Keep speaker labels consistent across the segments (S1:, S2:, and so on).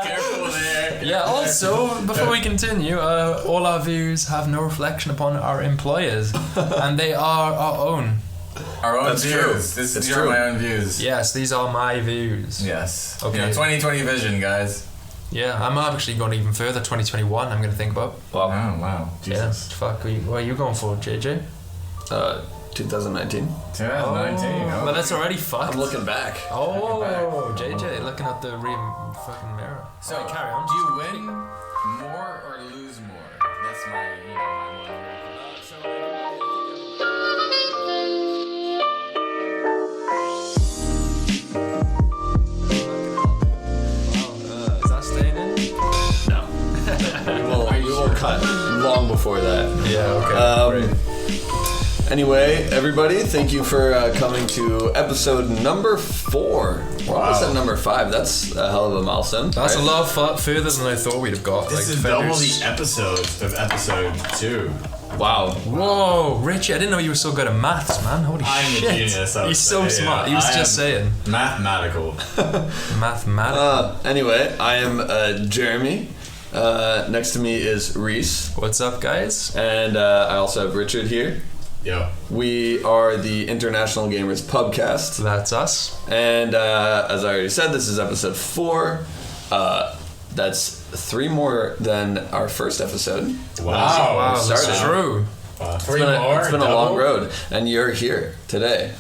S1: Careful there.
S2: Yeah, also, before we continue, all our views have no reflection upon our employers, and they are our own.
S1: Our own
S3: That's
S1: views.
S3: true.
S1: These
S3: It's
S1: are
S3: true.
S1: my own views.
S2: Yes, these are my views.
S1: Yes.
S2: Okay.
S1: 2020 vision, guys.
S2: Yeah, I'm actually going even further, 2021, I'm going to think about.
S1: Oh, wow. Jesus.
S2: Yeah, fuck, what are you going for, JJ?
S3: 2019.
S1: 2019.
S2: Well, that's already fucked.
S3: I'm looking back.
S2: Oh,
S1: Looking back.
S2: JJ, looking at the fucking mirror.
S1: So,
S2: Alright, carry on.
S1: do you win more or lose more? That's my, my one.
S2: Is that staying in?
S3: No. we will cut long before that.
S2: Yeah, okay.
S3: Great. Anyway, everybody, thank you for coming to episode number 4. We're almost at number 5. That's a hell of a milestone.
S2: That's
S3: right?
S2: a lot further than I thought we'd have got.
S1: This is double the episodes of episode 2.
S3: Wow.
S2: Whoa, Richie, I didn't know you were so good at maths, man. Holy
S1: I'm
S2: shit.
S1: a genius.
S2: He's so smart.
S1: Yeah.
S2: He was just saying.
S1: Mathematical.
S2: Mathematical.
S3: Anyway, I am Jeremy. Next to me is Rhys.
S2: What's up, guys?
S3: And I also have Richard here.
S1: Yo.
S3: We are the International Gamers Pubcast.
S2: That's us.
S3: And as I already said, this is episode 4. That's 3 more than our first episode.
S1: Wow.
S2: That's
S3: started.
S2: true.
S3: It's been a long road, and you're here today,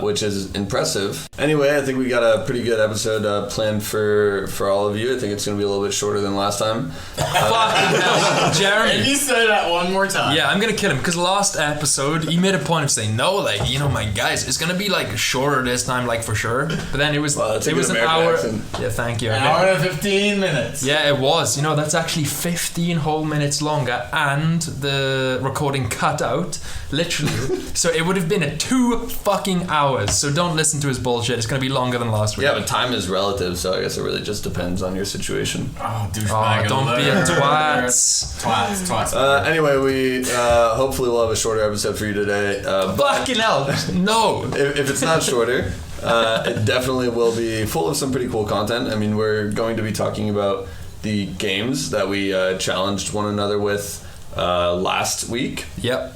S3: which is impressive. Anyway, I think we got a pretty good episode planned for all of you. I think it's going to be a little bit shorter than last time.
S2: Fucking hell. Jeremy.
S1: If you say that one more time.
S2: Yeah, I'm gonna kill him because last episode he made a point of saying no, like my guys, it's gonna be like shorter this time, like for sure. But then it was
S3: Well,
S2: it was an hour.
S3: Accent.
S2: Yeah, thank you.
S1: An hour and 15 minutes.
S2: Yeah, it was. That's actually 15 whole minutes longer, and the recording cut out, literally. So it would have been 2 fucking hours. So don't listen to his bullshit. It's gonna be longer than last week.
S3: Yeah, but time is relative, so I guess it really just depends on your situation.
S1: Oh, douchebag.
S2: Oh, don't be a twats.
S1: Twats.
S3: Anyway, we hopefully we'll have a shorter episode for you today. But
S2: Fucking hell, no.
S3: if it's not shorter, it definitely will be full of some pretty cool content. I mean, we're going to be talking about the games that we challenged one another with last week.
S2: Yep.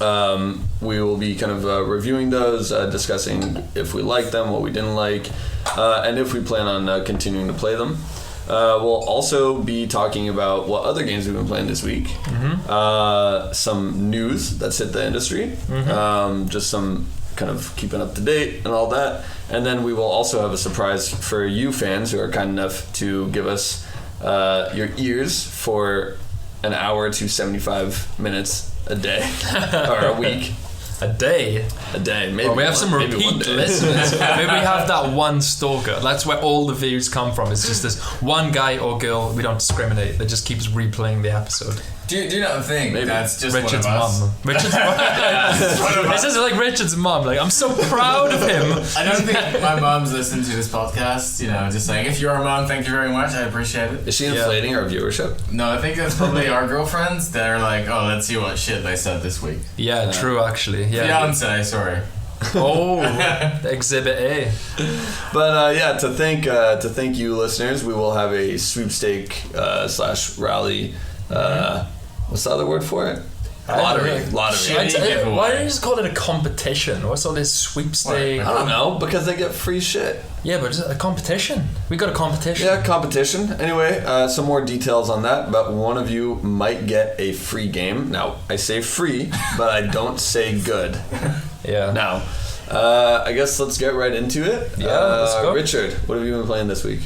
S3: We will be kind of reviewing those, discussing if we liked them, what we didn't like, and if we plan on continuing to play them. We'll also be talking about what other games we've been playing this week. Mm-hmm. Some news that's hit the industry. Mm-hmm. Just some kind of keeping up to date and all that. And then we will also have a surprise for you fans who are kind enough to give us your ears for an hour to 75 minutes a day or a week.
S2: A day.
S3: Maybe.
S2: Well, we have some
S3: maybe
S2: repeat listeners. Maybe we have that one stalker. That's where all the views come from. It's just this one guy or girl. We don't discriminate. That just keeps replaying the episode.
S1: Do you not think that's just
S2: Richard's
S1: one of us?
S2: mum. Richard's mum. It's just like Richard's mum. Like, I'm so proud of him.
S1: I don't think my mom's listened to this podcast. Just saying, if you're a mom, thank you very much. I appreciate it.
S3: Is she inflating our viewership?
S1: No, I think that's probably our girlfriends that are like, oh, let's see what shit they said this week.
S2: Yeah, true, actually. Yeah.
S1: Fiance, sorry.
S2: Oh, Exhibit A.
S3: But to thank you listeners, we will have a sweepstake / rally. What's the other word for it? Lottery.
S2: Why don't you just call it a competition? What's all this sweepstake?
S3: I don't know, because they get free shit.
S2: Yeah, but just a competition. We got a competition.
S3: Yeah, competition. Anyway, some more details on that. But one of you might get a free game. Now, I say free, but I don't say good.
S2: Yeah.
S3: Now, I guess let's get right into it.
S2: Yeah, let's go.
S3: Richard, what have you been playing this week?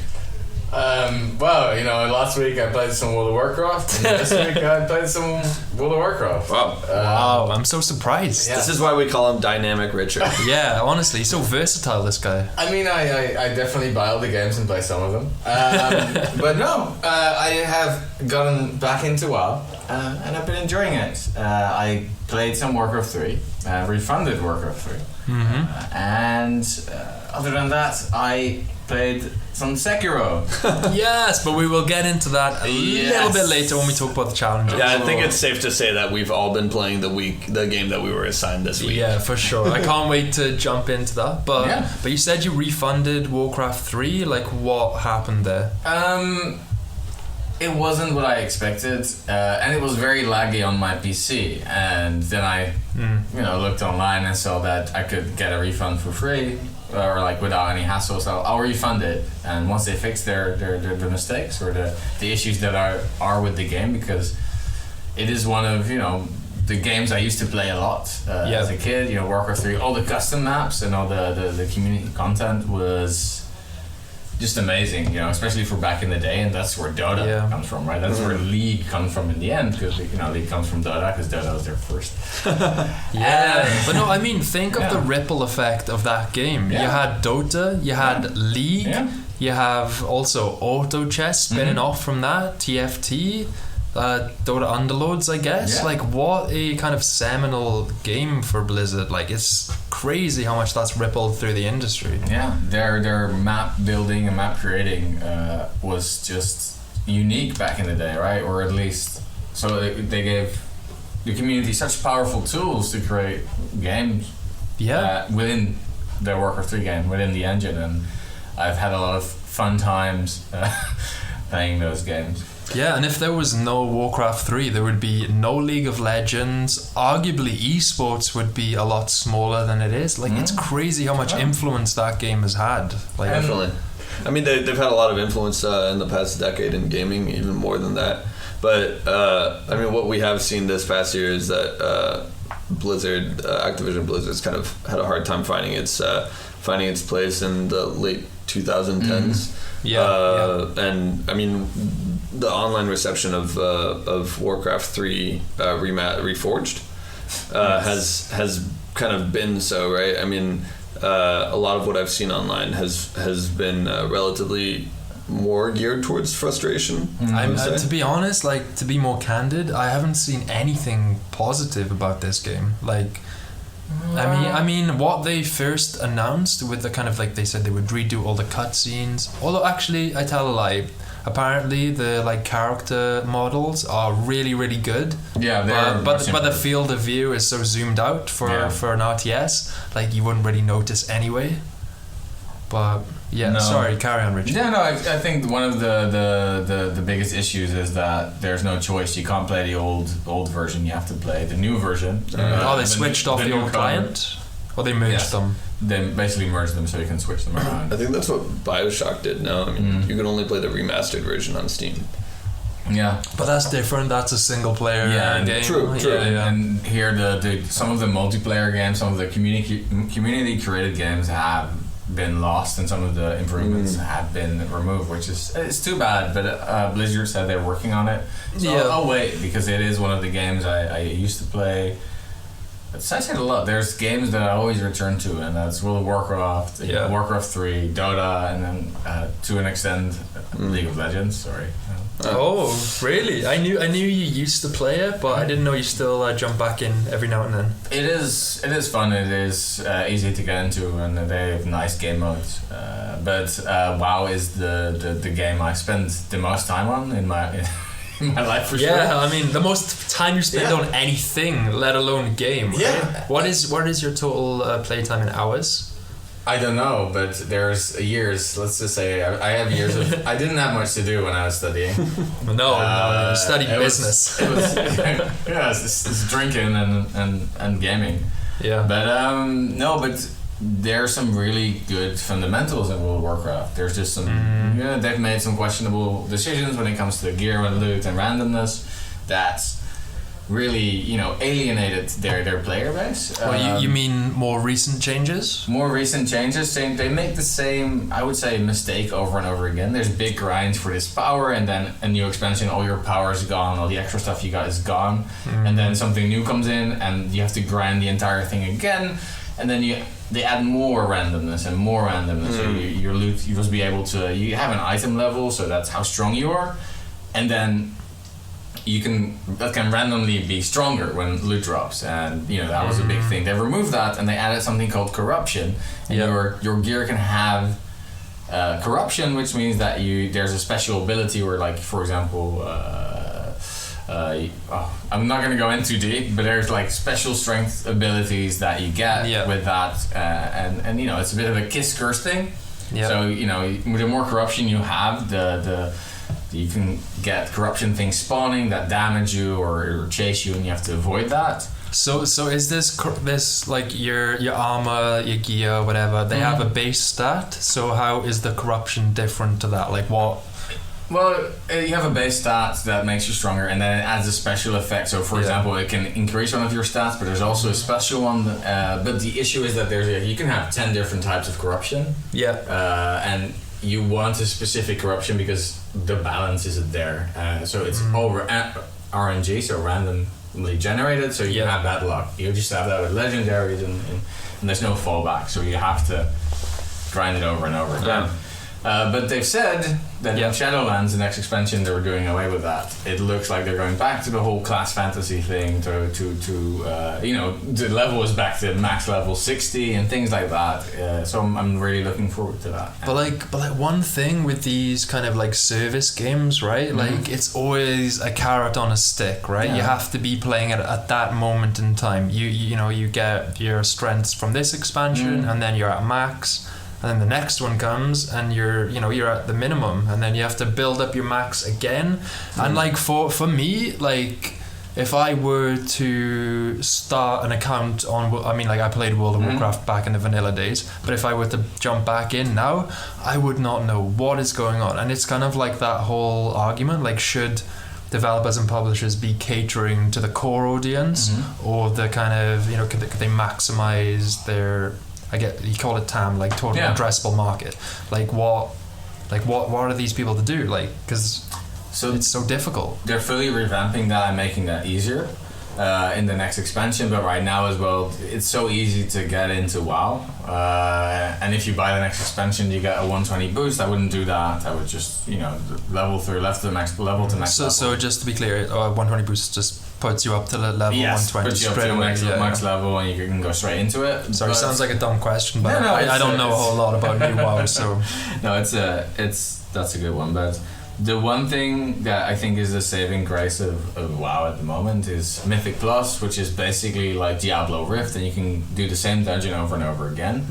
S1: Last week I played some World of Warcraft, and this week I played some World of Warcraft.
S3: Wow.
S2: Wow, I'm so surprised.
S1: Yeah.
S3: This is why we call him Dynamic Richard.
S2: Yeah, honestly, he's so versatile, this guy.
S1: I mean, I definitely buy all the games and play some of them. But no, I have gotten back into WoW, and I've been enjoying it. I played some Warcraft 3, refunded Warcraft 3, and other than that, I played some Sekiro.
S2: Yes, but we will get into that a little bit later when we talk about the challenges.
S3: Yeah, I think it's safe to say that we've all been playing the game that we were assigned this week.
S2: Yeah, for sure. I can't wait to jump into that. But you said you refunded Warcraft 3. Like, what happened there?
S1: It wasn't what I expected, and it was very laggy on my PC. And then I, looked online and saw that I could get a refund for free, or like without any hassle. So I'll refund it. And once they fix their mistakes or the issues that are with the game, because it is one of the games I used to play a lot as a kid. Warcraft 3, all the custom maps and all the community content was just amazing, especially for back in the day, and that's where Dota comes from, right? That's where League comes from in the end, because League comes from Dota, because Dota was their first.
S2: But no, I mean, think of the ripple effect of that game. You had Dota, you had League, you have also Auto Chess spinning off from that, TFT, Dota Underlords, I guess. Like, what a kind of seminal game for Blizzard. Like, it's crazy how much that's rippled through the industry.
S1: Yeah, their map building and map creating was just unique back in the day, right? Or at least, so they gave the community such powerful tools to create games within the Warcraft 3 game, within the engine, and I've had a lot of fun times playing those games.
S2: Yeah, and if there was no Warcraft 3, there would be no League of Legends. Arguably, esports would be a lot smaller than it is. Like, it's crazy how much influence that game has had. Like,
S3: definitely. I mean, they've had a lot of influence in the past decade in gaming, even more than that. But, I mean, what we have seen this past year is that Activision Blizzard's kind of had a hard time finding its place in the late 2010s. And I mean, the online reception of Warcraft 3 Reforged has kind of been so, right? I mean, a lot of what I've seen online has been relatively more geared towards frustration.
S2: To be honest, like, to be more candid, I haven't seen anything positive about this game. Like, I mean, what they first announced with the kind of, like, they said they would redo all the cutscenes. Although, actually, I tell a lie. Apparently, the character models are really, really good.
S1: Yeah,
S2: but the field of view is so zoomed out for an RTS, like, you wouldn't really notice anyway. But sorry, carry on, Richie.
S1: Yeah, no, I think one of the biggest issues is that there's no choice. You can't play the old version. You have to play the new version.
S2: They switched off the old client, or they merged them.
S1: They basically merged them so you can switch them around.
S3: I think that's what BioShock did now. I mean, you can only play the remastered version on Steam.
S1: Yeah,
S2: but that's different. That's a single player game.
S3: True.
S1: And here some of the multiplayer games, some of the community created games have been lost, and some of the improvements have been removed, which it's too bad. But Blizzard said they're working on it. So I'll wait, because it is one of the games I used to play. I said a lot. There's games that I always return to, and that's World of Warcraft, Warcraft 3, Dota, and then to an extent League of Legends. Sorry.
S2: Oh, really? I knew you used to play it, but I didn't know you still jump back in every now and then.
S1: It is fun. It is easy to get into, and they have nice game modes. But WoW is the game I spend the most time on in my life, for sure.
S2: Yeah, I mean, the most time you spend on anything, let alone game. Right?
S1: Yeah.
S2: What is your total playtime in hours?
S1: I don't know, but there's years. Let's just say I have years of. I didn't have much to do when I was studying.
S2: No, you studied business.
S1: It's drinking and gaming.
S2: Yeah.
S1: But but there are some really good fundamentals in World of Warcraft. There's just some. They've made some questionable decisions when it comes to gear and loot and randomness. That's really, alienated their player base.
S2: Well, you mean more recent changes?
S1: More recent changes. They make the same, I would say, mistake over and over again. There's big grinds for this power, and then a new expansion, all your power is gone, all the extra stuff you got is gone, and then something new comes in, and you have to grind the entire thing again, and then they add more randomness and more randomness. So your loot, you must be able to. You have an item level, so that's how strong you are, and then that can randomly be stronger when loot drops, and that was a big thing. They removed that and they added something called corruption, and your gear can have corruption, which means that there's a special ability where, like, for example, I'm not going to go in too deep, but there's like special strength abilities that you get with that, and it's a bit of a kiss curse thing. So the more corruption you have, you can get corruption things spawning that damage you or chase you, and you have to avoid that.
S2: So is this like your armor, your gear, whatever? They have a base stat. So how is the corruption different to that? Like what?
S1: Well, you have a base stat that makes you stronger, and then it adds a special effect. So, for example, it can increase one of your stats, but there's also a special one. But the issue is that you can have 10 different types of corruption. And you want a specific corruption because the balance isn't there. So it's over RNG, so randomly generated. So you have bad luck. You just have that with legendaries, and there's no fallback. So you have to grind it over and over again. But they've said that in Shadowlands, the next expansion, they were doing away with that. It looks like they're going back to the whole class fantasy thing. The level is back to max level 60 and things like that. So I'm really looking forward to that.
S2: But like one thing with these kind of like service games, right? Like it's always a carrot on a stick, right? You have to be playing it at that moment in time. You get your strengths from this expansion, and then you're at max. And then the next one comes, and you're at the minimum, and then you have to build up your max again. And like for me, like if I were to start an account I played World of Warcraft back in the vanilla days, but if I were to jump back in now, I would not know what is going on. And it's kind of like that whole argument, like, should developers and publishers be catering to the core audience, or the kind of could they maximize their, you call it TAM, like total addressable market. Like what are these people to do? Like, because it's so difficult.
S1: They're fully revamping that and making that easier in the next expansion. But right now as well, it's so easy to get into WoW. And if you buy the next expansion, you get a 120 boost. I wouldn't do that. I would just level through left to the max level to max level. So
S2: just to be clear, 120 boost just puts you up to the level 120
S1: puts you
S2: straight
S1: up to
S2: away.
S1: max level, and you can go straight into it.
S2: Sorry, sounds like a dumb question, but I don't know a whole lot about new WoW, so
S1: no, that's a good one. But the one thing that I think is the saving grace of WoW at the moment is Mythic Plus, which is basically like Diablo Rift, and you can do the same dungeon over and over again,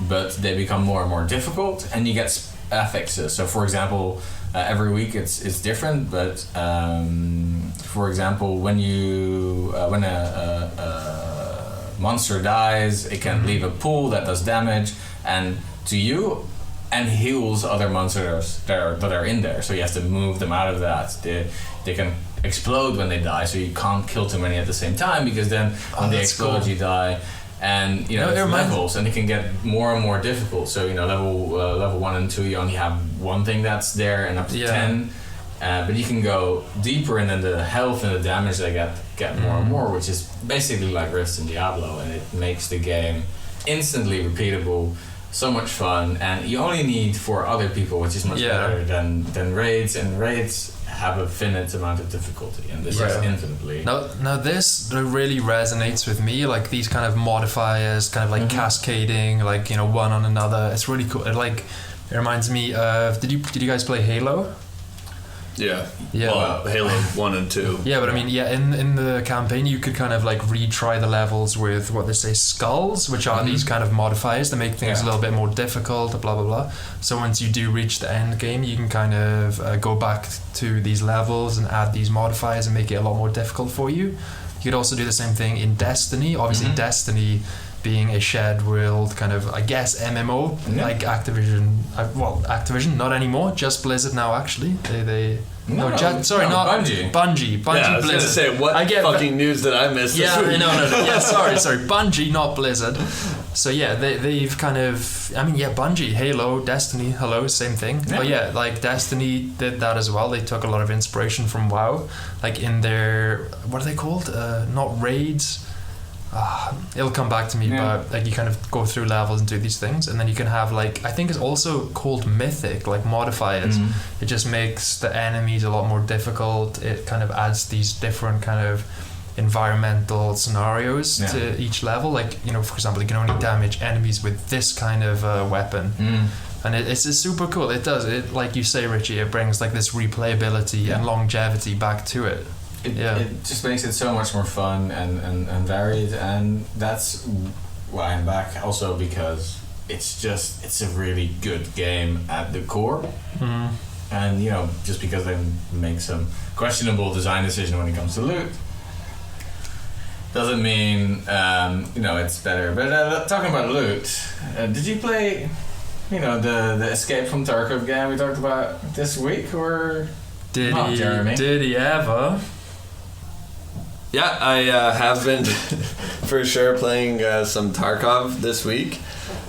S1: but they become more and more difficult, and you get affixes. So for example, every week it's different, but for example, when a monster dies, it can leave a pool that does damage and to you, and heals other monsters that are in there. So you have to move them out of that. They can explode when they die, so you can't kill too many at the same time, because then when they explode, you die. And it's levels, and it can get more and more difficult. So level 1 and 2, you only have one thing that's there, and up to 10. But you can go deeper, and then the health and the damage they get more and more, which is basically like Rifts in Diablo, and it makes the game instantly repeatable, so much fun, and you only need 4 other people, which is much better than raids, and raids have a finite amount of difficulty, and this is infinitely.
S2: Now this really resonates with me, like these kind of modifiers, kind of like cascading, like one on another. It's really cool. It reminds me of, did you guys play Halo?
S3: Yeah. Well, Halo 1 and 2.
S2: Yeah, but I mean, in the campaign, you could kind of like retry the levels with what they say skulls, which are these kind of modifiers that make things a little bit more difficult, blah, blah, blah. So once you do reach the end game, you can kind of go back to these levels and add these modifiers and make it a lot more difficult for you. You could also do the same thing in Destiny. Obviously, Destiny being a shared world kind of, I guess, MMO, like Activision. Activision, not anymore, just Blizzard now, actually.
S1: Bungie.
S2: Bungie,
S3: yeah, I was
S2: Blizzard.
S3: Gonna say, what fucking news did I miss this week?
S2: No. Yeah, sorry. Bungie, not Blizzard. So yeah, they've kind of, Bungie, Halo, Destiny, same thing. Yeah. But yeah, like Destiny did that as well. They took a lot of inspiration from WoW, like in their, what are they called? Not raids. it'll come back to me, but like you kind of go through levels and do these things, and then you can have like, I think it's also called mythic, like modifiers. It just makes the enemies a lot more difficult. It kind of adds these different kind of environmental scenarios to each level. Like, you know, for example, you can only damage enemies with this kind of weapon. And it's super cool. It does it, like you say, Richie, it brings like this replayability and longevity back to it.
S1: It just makes it so much more fun and varied, and that's why I'm back. Also because it's a really good game at the core. And you know, just because they make some questionable design decision when it comes to loot doesn't mean you know, it's better. But talking about loot, did you play, you know, the Escape from Tarkov game we talked about this week, or Jeremy?
S2: Did he ever?
S3: Yeah, I have been for sure playing some Tarkov this week.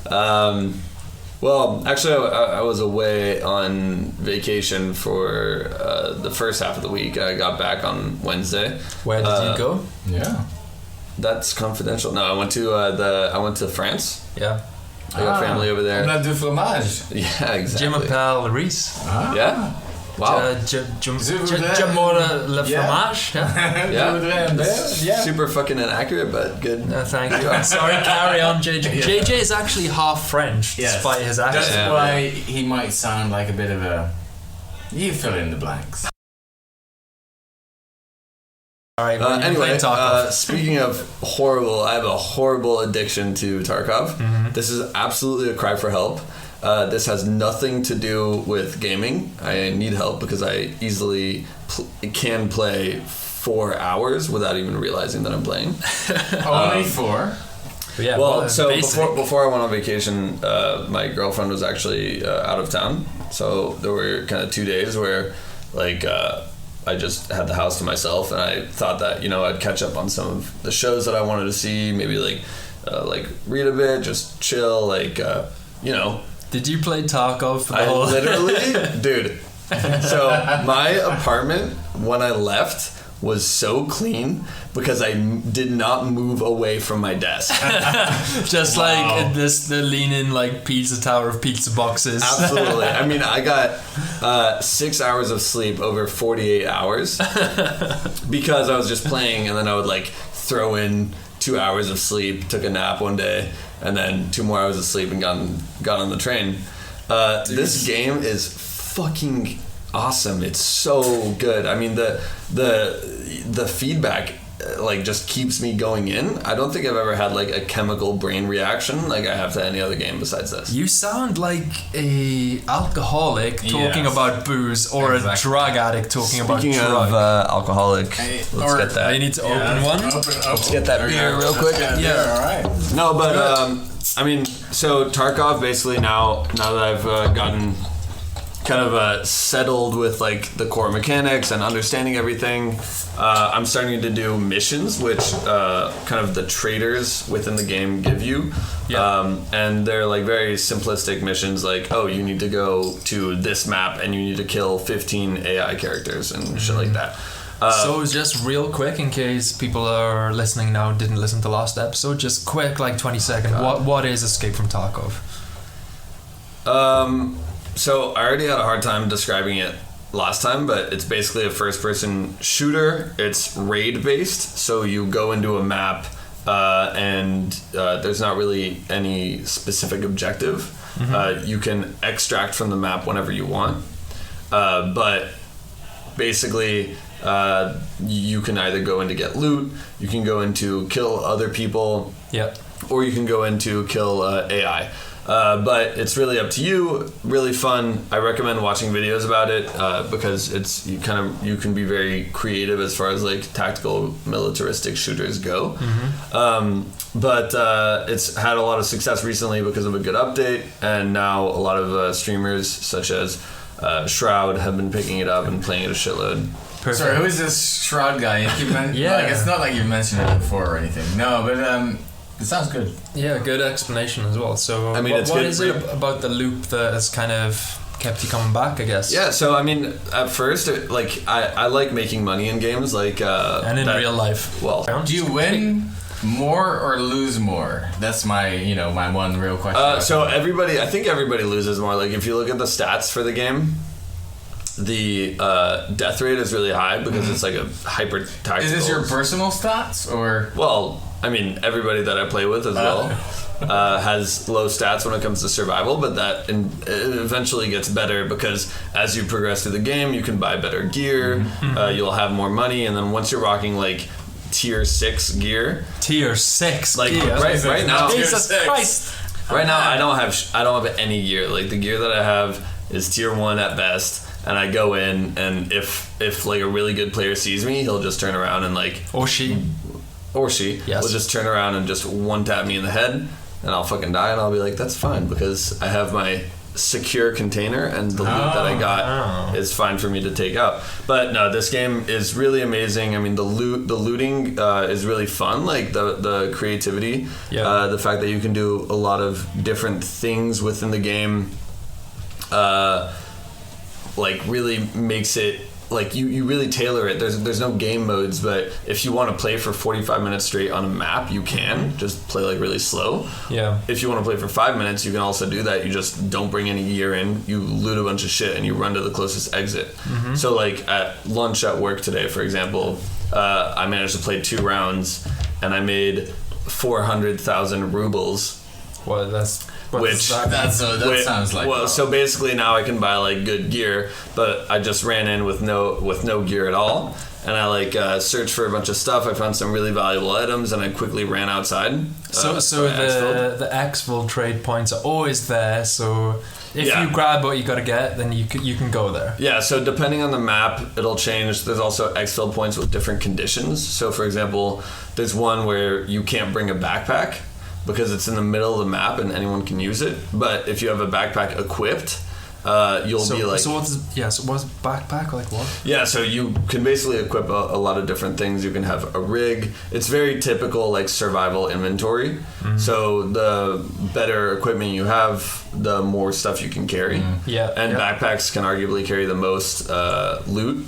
S3: Well, actually, I was away on vacation for the first half of the week. I got back on Wednesday.
S2: Where did you go?
S1: Yeah,
S3: that's confidential. No, I went to France.
S2: Yeah,
S3: I got family over there.
S1: On a du fromage.
S3: Yeah, exactly.
S2: Je m'appelle Rhys.
S3: Yeah. Wow.
S2: J'aime le fromage.
S3: Yeah. Super fucking inaccurate, but good.
S2: No, thank you. I'm sorry, carry on, JJ. JJ is actually half French, despite his accent.
S1: That's why he might sound like a bit of a... You fill in the blanks.
S2: Alright,
S3: anyway, speaking of horrible, I have a horrible addiction to Tarkov. This is absolutely a cry for help. This has nothing to do with gaming. I need help because I easily can play 4 hours without even realizing that I'm playing.
S1: Only 4?
S2: Yeah,
S3: well, so before I went on vacation, my girlfriend was actually out of town. So there were kind of 2 days where, like, I just had the house to myself, and I thought that, you know, I'd catch up on some of the shows that I wanted to see. Maybe like read a bit, just chill, like you know.
S2: Did you play Tarkov for the
S3: I
S2: whole...
S3: literally, dude. So my apartment when I left was so clean because I did not move away from my desk.
S2: Just like the leaning like pizza tower of pizza boxes.
S3: Absolutely. I mean, I got 6 hours of sleep over 48 hours because I was just playing, and then I would like throw in 2 hours of sleep, took a nap one day, and then 2 more hours of sleep and got on the train. This game is fucking awesome. It's so good. I mean, the feedback like just keeps me going in. I don't think I've ever had like a chemical brain reaction like I have to any other game besides this.
S2: You sound like a alcoholic talking about booze, or a drug addict talking about drugs.
S3: Speaking of alcoholic, let's get that.
S2: I need to open one.
S3: Let's get that beer real quick.
S1: Yeah, all right.
S3: No, but I mean, so Tarkov basically now that I've gotten kind of settled with like the core mechanics and understanding everything, I'm starting to do missions which kind of the traders within the game give you. And they're like very simplistic missions, like, oh, you need to go to this map and you need to kill 15 AI characters and shit like that.
S2: So just real quick, in case people are listening now didn't listen to last episode, just quick, like 20 seconds, what is Escape from Tarkov?
S3: So I already had a hard time describing it last time, but it's basically a first-person shooter. It's raid-based, so you go into a map and there's not really any specific objective. You can extract from the map whenever you want, but basically you can either go in to get loot, you can go in to kill other people, or you can go in to kill AI. But it's really up to you. Really fun. I recommend watching videos about it because you can be very creative as far as like tactical militaristic shooters go. But it's had a lot of success recently because of a good update, and now a lot of streamers such as Shroud have been picking it up and playing it a shitload.
S1: Perfect. Sorry, who is this Shroud guy? Like, it's not like you've mentioned it before or anything. No, but it sounds good. Yeah,
S2: good explanation as well. So,
S3: I mean,
S2: what is it about the loop that has kind of kept you coming back, I guess?
S3: Yeah, so I mean, at first, I like making money in games, like
S2: and in real life.
S3: Well,
S1: do you win? More or lose more? That's my, my one real question.
S3: So I think everybody loses more. Like if you look at the stats for the game, the death rate is really high because it's like a hyper tactical.
S1: Is this your personal stats or?
S3: Well, I mean, everybody that I play with as well has low stats when it comes to survival, but that it eventually gets better because as you progress through the game, you can buy better gear, you'll have more money, and then once you're rocking like tier 6 gear,
S2: tier 6
S3: like
S2: gear.
S3: right now,
S2: Jesus Christ.
S3: Right now, I don't have any gear. Like the gear that I have is tier 1 at best. And I go in, and if like a really good player sees me, he'll just turn around and like...
S2: Or she
S3: will
S2: yes.
S3: just turn around and just one-tap me in the head, and I'll fucking die, and I'll be like, that's fine, because I have my secure container, and the loot that I got is fine for me to take out. But no, this game is really amazing. I mean, the looting is really fun, like the creativity, the fact that you can do a lot of different things within the game, like really makes it like you really tailor it. There's no game modes, but if you want to play for 45 minutes straight on a map, you can just play like really slow.
S2: Yeah.
S3: If you want to play for 5 minutes, you can also do that. You just don't bring any gear in. You loot a bunch of shit and you run to the closest exit. So like at lunch at work today, for example, I managed to play 2 rounds and I made 400,000 rubles.
S2: Well, that
S1: sounds like
S3: so basically now I can buy like good gear, but I just ran in with no gear at all, and I like searched for a bunch of stuff. I found some really valuable items, and I quickly ran outside.
S2: So the exfil trade points are always there. So if you grab what you gotta get, then you can go there.
S3: Yeah. So depending on the map, it'll change. There's also exfil points with different conditions. So for example, there's one where you can't bring a backpack, because it's in the middle of the map and anyone can use it. But if you have a backpack equipped, you'll be like...
S2: So what's backpack? Like what?
S3: Yeah, so you can basically equip a lot of different things. You can have a rig. It's very typical like survival inventory. So the better equipment you have, the more stuff you can carry. Backpacks can arguably carry the most loot.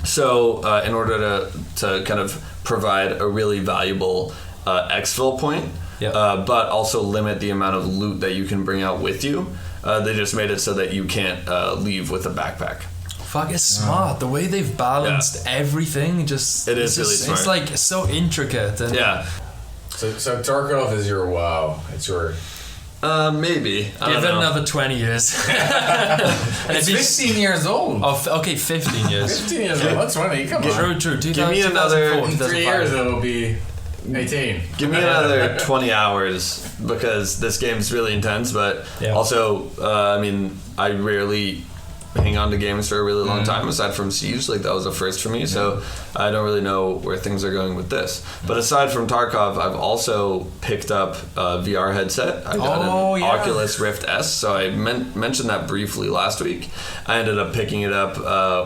S3: So in order to kind of provide a really valuable exfil point, but also limit the amount of loot that you can bring out with you, they just made it so that you can't leave with a backpack.
S2: Fuck, it's smart. The way they've balanced everything, it is really smart. It's like so intricate. And
S1: So Tarkov is your WoW. It's your...
S3: maybe.
S2: Give it another 20 years.
S1: It's 15 years old.
S2: Oh, okay, 15 years.
S1: 15 years old. That's 20. Come on.
S2: True.
S3: Give me another...
S1: In 3 years, it'll be 18.
S3: Give me another 20 hours, because this game's really intense, but also, I mean, I rarely hang on to games for a really long time, aside from Siege. Like, that was a first for me, so I don't really know where things are going with this. But aside from Tarkov, I've also picked up a VR headset. I got an Oculus Rift S, so I mentioned that briefly last week. I ended up picking it up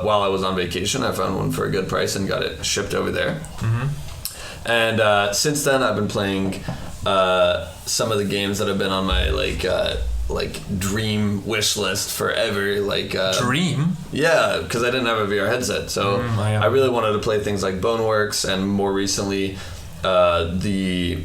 S3: while I was on vacation. I found one for a good price and got it shipped over there. And since then, I've been playing some of the games that have been on my like dream wish list forever. Like
S2: dream?
S3: Yeah, because I didn't have a VR headset, so I really wanted to play things like Boneworks, and more recently, the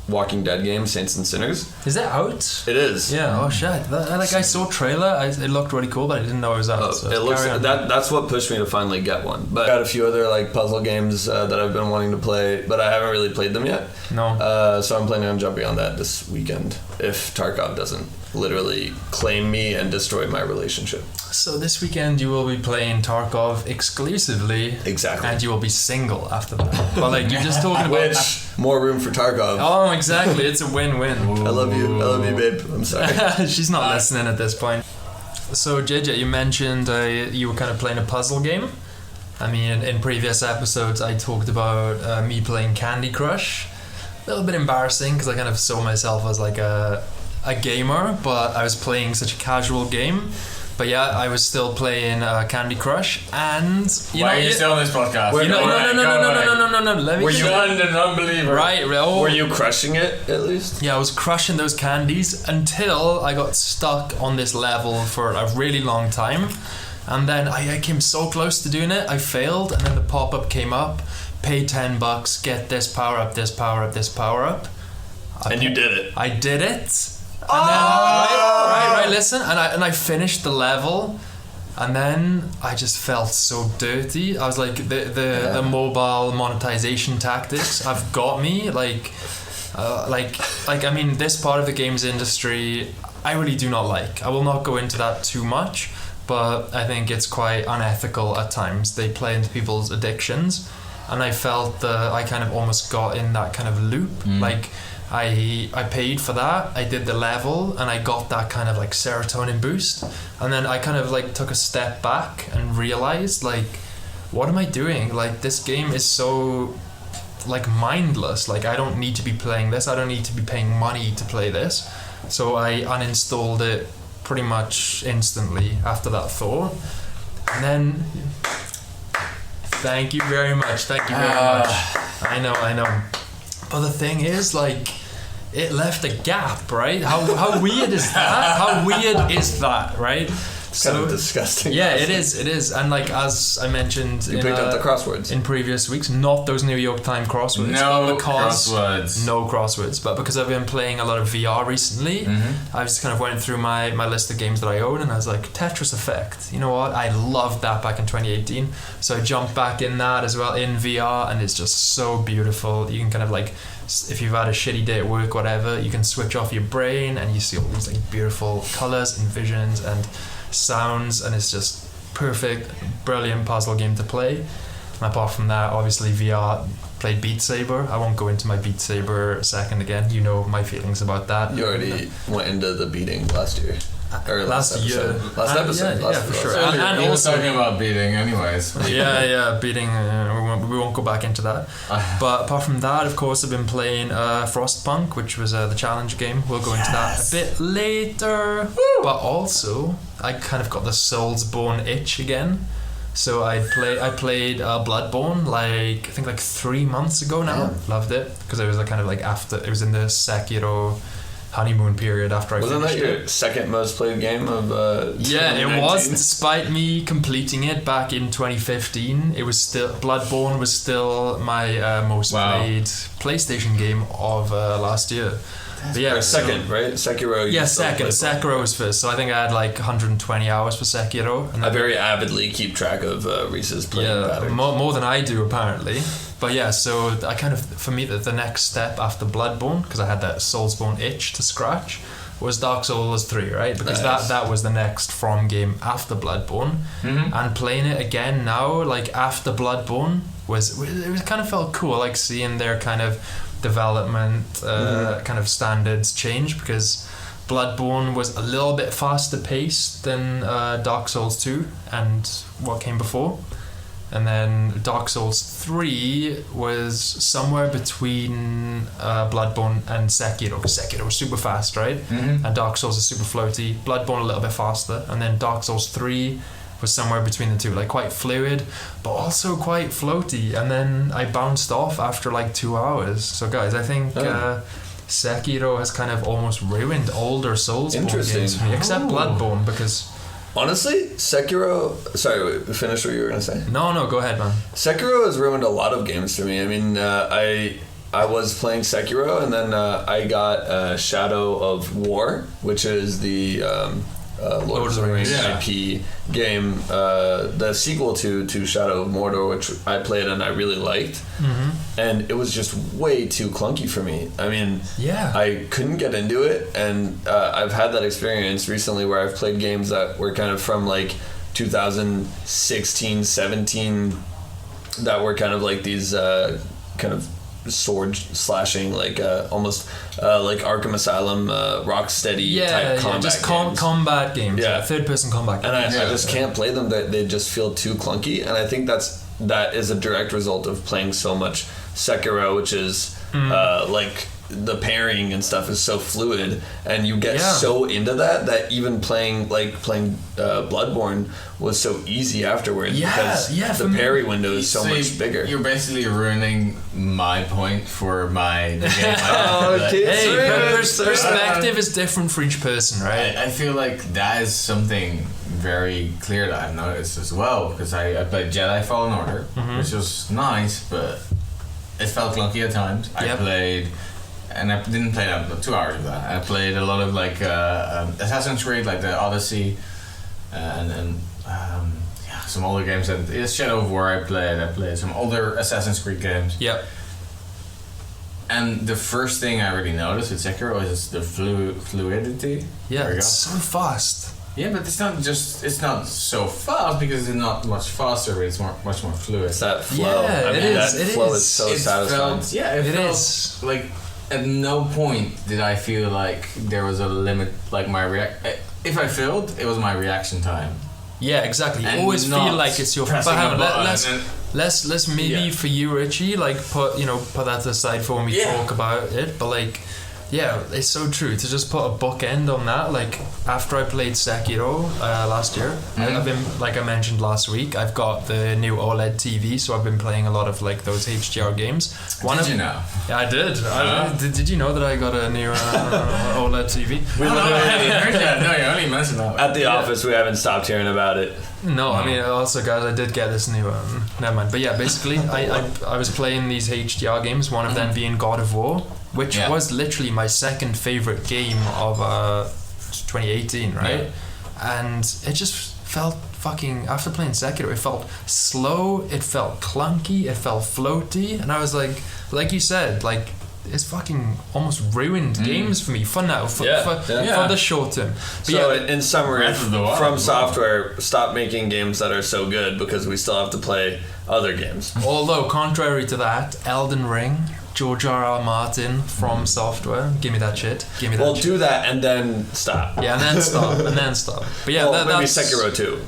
S3: Walking Dead game, Saints and Sinners.
S2: Is that out?
S3: It is.
S2: Yeah. Oh shit! I saw a trailer. It looked really cool, but I didn't know it was out. So
S3: it looks that's what pushed me to finally get one. But I got a few other like puzzle games that I've been wanting to play, but I haven't really played them yet.
S2: No.
S3: So I'm planning on jumping on that this weekend if Tarkov doesn't literally claim me and destroy my relationship.
S2: So this weekend you will be playing Tarkov exclusively.
S3: Exactly.
S2: And you will be single after that. But like you're just talking about
S3: more room for Tarkov.
S2: Oh, exactly. It's a win-win.
S3: I love you, babe. I'm sorry.
S2: She's not listening at this point. So JJ, you mentioned you were kind of playing a puzzle game. I mean, in previous episodes I talked about me playing Candy Crush. A little bit embarrassing because I kind of saw myself as like a gamer, but I was playing such a casual game. But yeah, I was still playing Candy Crush, and
S1: why are you still on this podcast?
S2: No.
S1: Were you an unbeliever?
S2: Right. Oh.
S3: Were you crushing it at least?
S2: Yeah, I was crushing those candies until I got stuck on this level for a really long time, and then I came so close to doing it, I failed, and then the pop-up came up. pay $10, get this power up, this power up, this power up.
S3: And you did it.
S2: I did it. And then, right, listen, and I finished the level, and then I just felt so dirty. I was like, the mobile monetization tactics have got me. Like, I mean, this part of the games industry, I really do not like. I will not go into that too much, but I think it's quite unethical at times. They play into people's addictions, and I felt I kind of almost got in that kind of loop. Like, I paid for that, I did the level, and I got that kind of like serotonin boost, and then I kind of like took a step back and realized, like, what am I doing? Like, this game is so like mindless. Like, I don't need to be playing this, I don't need to be paying money to play this. So I uninstalled it pretty much instantly after that thought. And then thank you very much. I know. But the thing is, like, it left a gap, right? How weird is that? Right?
S3: It's kind of disgusting.
S2: Yeah, it is. And like, as I mentioned,
S3: you picked up the crosswords
S2: in previous weeks. Not those New York Times crosswords.
S1: No crosswords.
S2: But because I've been playing a lot of VR recently, I just kind of went through my list of games that I own, and I was like, Tetris Effect. You know what? I loved that back in 2018. So I jumped back in that as well in VR, and it's just so beautiful. You can kind of like, if you've had a shitty day at work, whatever, you can switch off your brain, and you see all these like beautiful colors and visions and sounds, and it's just perfect, brilliant puzzle game to play. And apart from that, obviously VR, played Beat Saber. I won't go into my Beat Saber second again. You know my feelings about that.
S3: You already went into the beating last year. Or last episode.
S2: Yeah, for sure. And
S1: he was talking about beating anyways.
S2: Beating. We won't go back into that. But apart from that, of course, I've been playing Frostpunk, which was the challenge game. We'll go into that a bit later. Woo! But also, I kind of got the Soulsborne itch again. So I played Bloodborne I think 3 months ago now. Yeah. Loved it because it was kind of like after, it was in the Sekiro honeymoon period after I finished it.
S3: Wasn't that your second most played game of 2019?
S2: Yeah, it was. Despite me completing it back in 2015, it was still, Bloodborne was still my most played PlayStation game of last year. But yeah,
S3: second, right? Sekiro.
S2: Yeah, second. Sekiro was first. So I think I had 120 hours for Sekiro. And
S3: I very avidly keep track of Rhys's playing patterns.
S2: More than I do apparently. But yeah, so I kind of, for me, the next step after Bloodborne, because I had that Soulsborne itch to scratch, was Dark Souls 3, right? Because that was the next From game after Bloodborne. And playing it again now, after Bloodborne, it kind of felt cool, seeing their kind of development kind of standards change, because Bloodborne was a little bit faster paced than Dark Souls 2 and what came before. And then Dark Souls 3 was somewhere between Bloodborne and Sekiro. Sekiro was super fast, right? And Dark Souls is super floaty. Bloodborne a little bit faster. And then Dark Souls 3 was somewhere between the two, quite fluid, but also quite floaty. And then I bounced off after 2 hours. So guys, I think Sekiro has kind of almost ruined older Soulsborne games for me, except Bloodborne, because...
S3: Honestly, Sekiro... Sorry, finish what you were going to say.
S2: No, go ahead, man.
S3: Sekiro has ruined a lot of games for me. I mean, I was playing Sekiro, and then I got Shadow of War, which is the Lord of the Rings IP game, the sequel to Shadow of Mordor, which I played and I really liked. And it was just way too clunky for me. I mean, I couldn't get into it, and I've had that experience recently where I've played games that were kind of from 2016, 17, that were kind of these kind of sword slashing, almost like Arkham Asylum, Rocksteady type combat
S2: just
S3: games.
S2: Combat games, third person combat games.
S3: And I just can't play them. They just feel too clunky, and I think that is a direct result of playing so much Sekiro, which is the pairing and stuff is so fluid, and you get so into that even playing Bloodborne was so easy afterwards because the parry window is so much bigger.
S1: You're basically ruining my point for my game.
S2: Perspective is different for each person, right?
S1: I feel like that is something very clear that I've noticed as well, because I played Jedi Fallen Order, which was nice, but it felt clunky at times. I played, and I didn't play that 2 hours of that. I played a lot of like Assassin's Creed, like the Odyssey, and some older games. And Shadow of War I played some older Assassin's Creed games.
S2: Yep.
S1: And the first thing I really noticed with Sekiro is the fluidity.
S2: Yeah, it's so fast.
S1: Yeah, but it's not so fast because it's not much faster, but it's much more fluid.
S3: It's that flow.
S2: Yeah,
S3: that flow is so satisfying.
S1: It felt like at no point did I feel like there was a limit, like if I failed, it was my reaction time.
S2: Yeah, exactly. You always feel like it's your let's maybe for you, Richie, like put that aside for when we talk about it, but like it's so true to just put a bookend on that. Like after I played Sekiro last year, I've been, like I mentioned last week, I've got the new OLED TV, so I've been playing a lot of like those HDR games.
S1: Did you know?
S2: Yeah, I did. Did you know that I got a new OLED TV?
S1: No, you only mentioned that.
S3: At the office, we haven't stopped hearing about it.
S2: No, I mean, also guys, I did get this new never mind. But yeah, basically I was playing these HDR games, one of them being God of War, which was literally my second favorite game of 2018, right? And it just felt fucking, after playing Sekiro, it felt slow, it felt clunky, it felt floaty, and I was like you said, like, it's fucking almost ruined games for me for now, for the short term. But
S3: so in summary, From Software, stop making games that are so good because we still have to play other games.
S2: Although, contrary to that, Elden Ring, George R.R. Martin, From Software, give me that shit. Give me that shit.
S3: Do that and then stop.
S2: Yeah, and then stop. But yeah,
S3: maybe Sekiro too.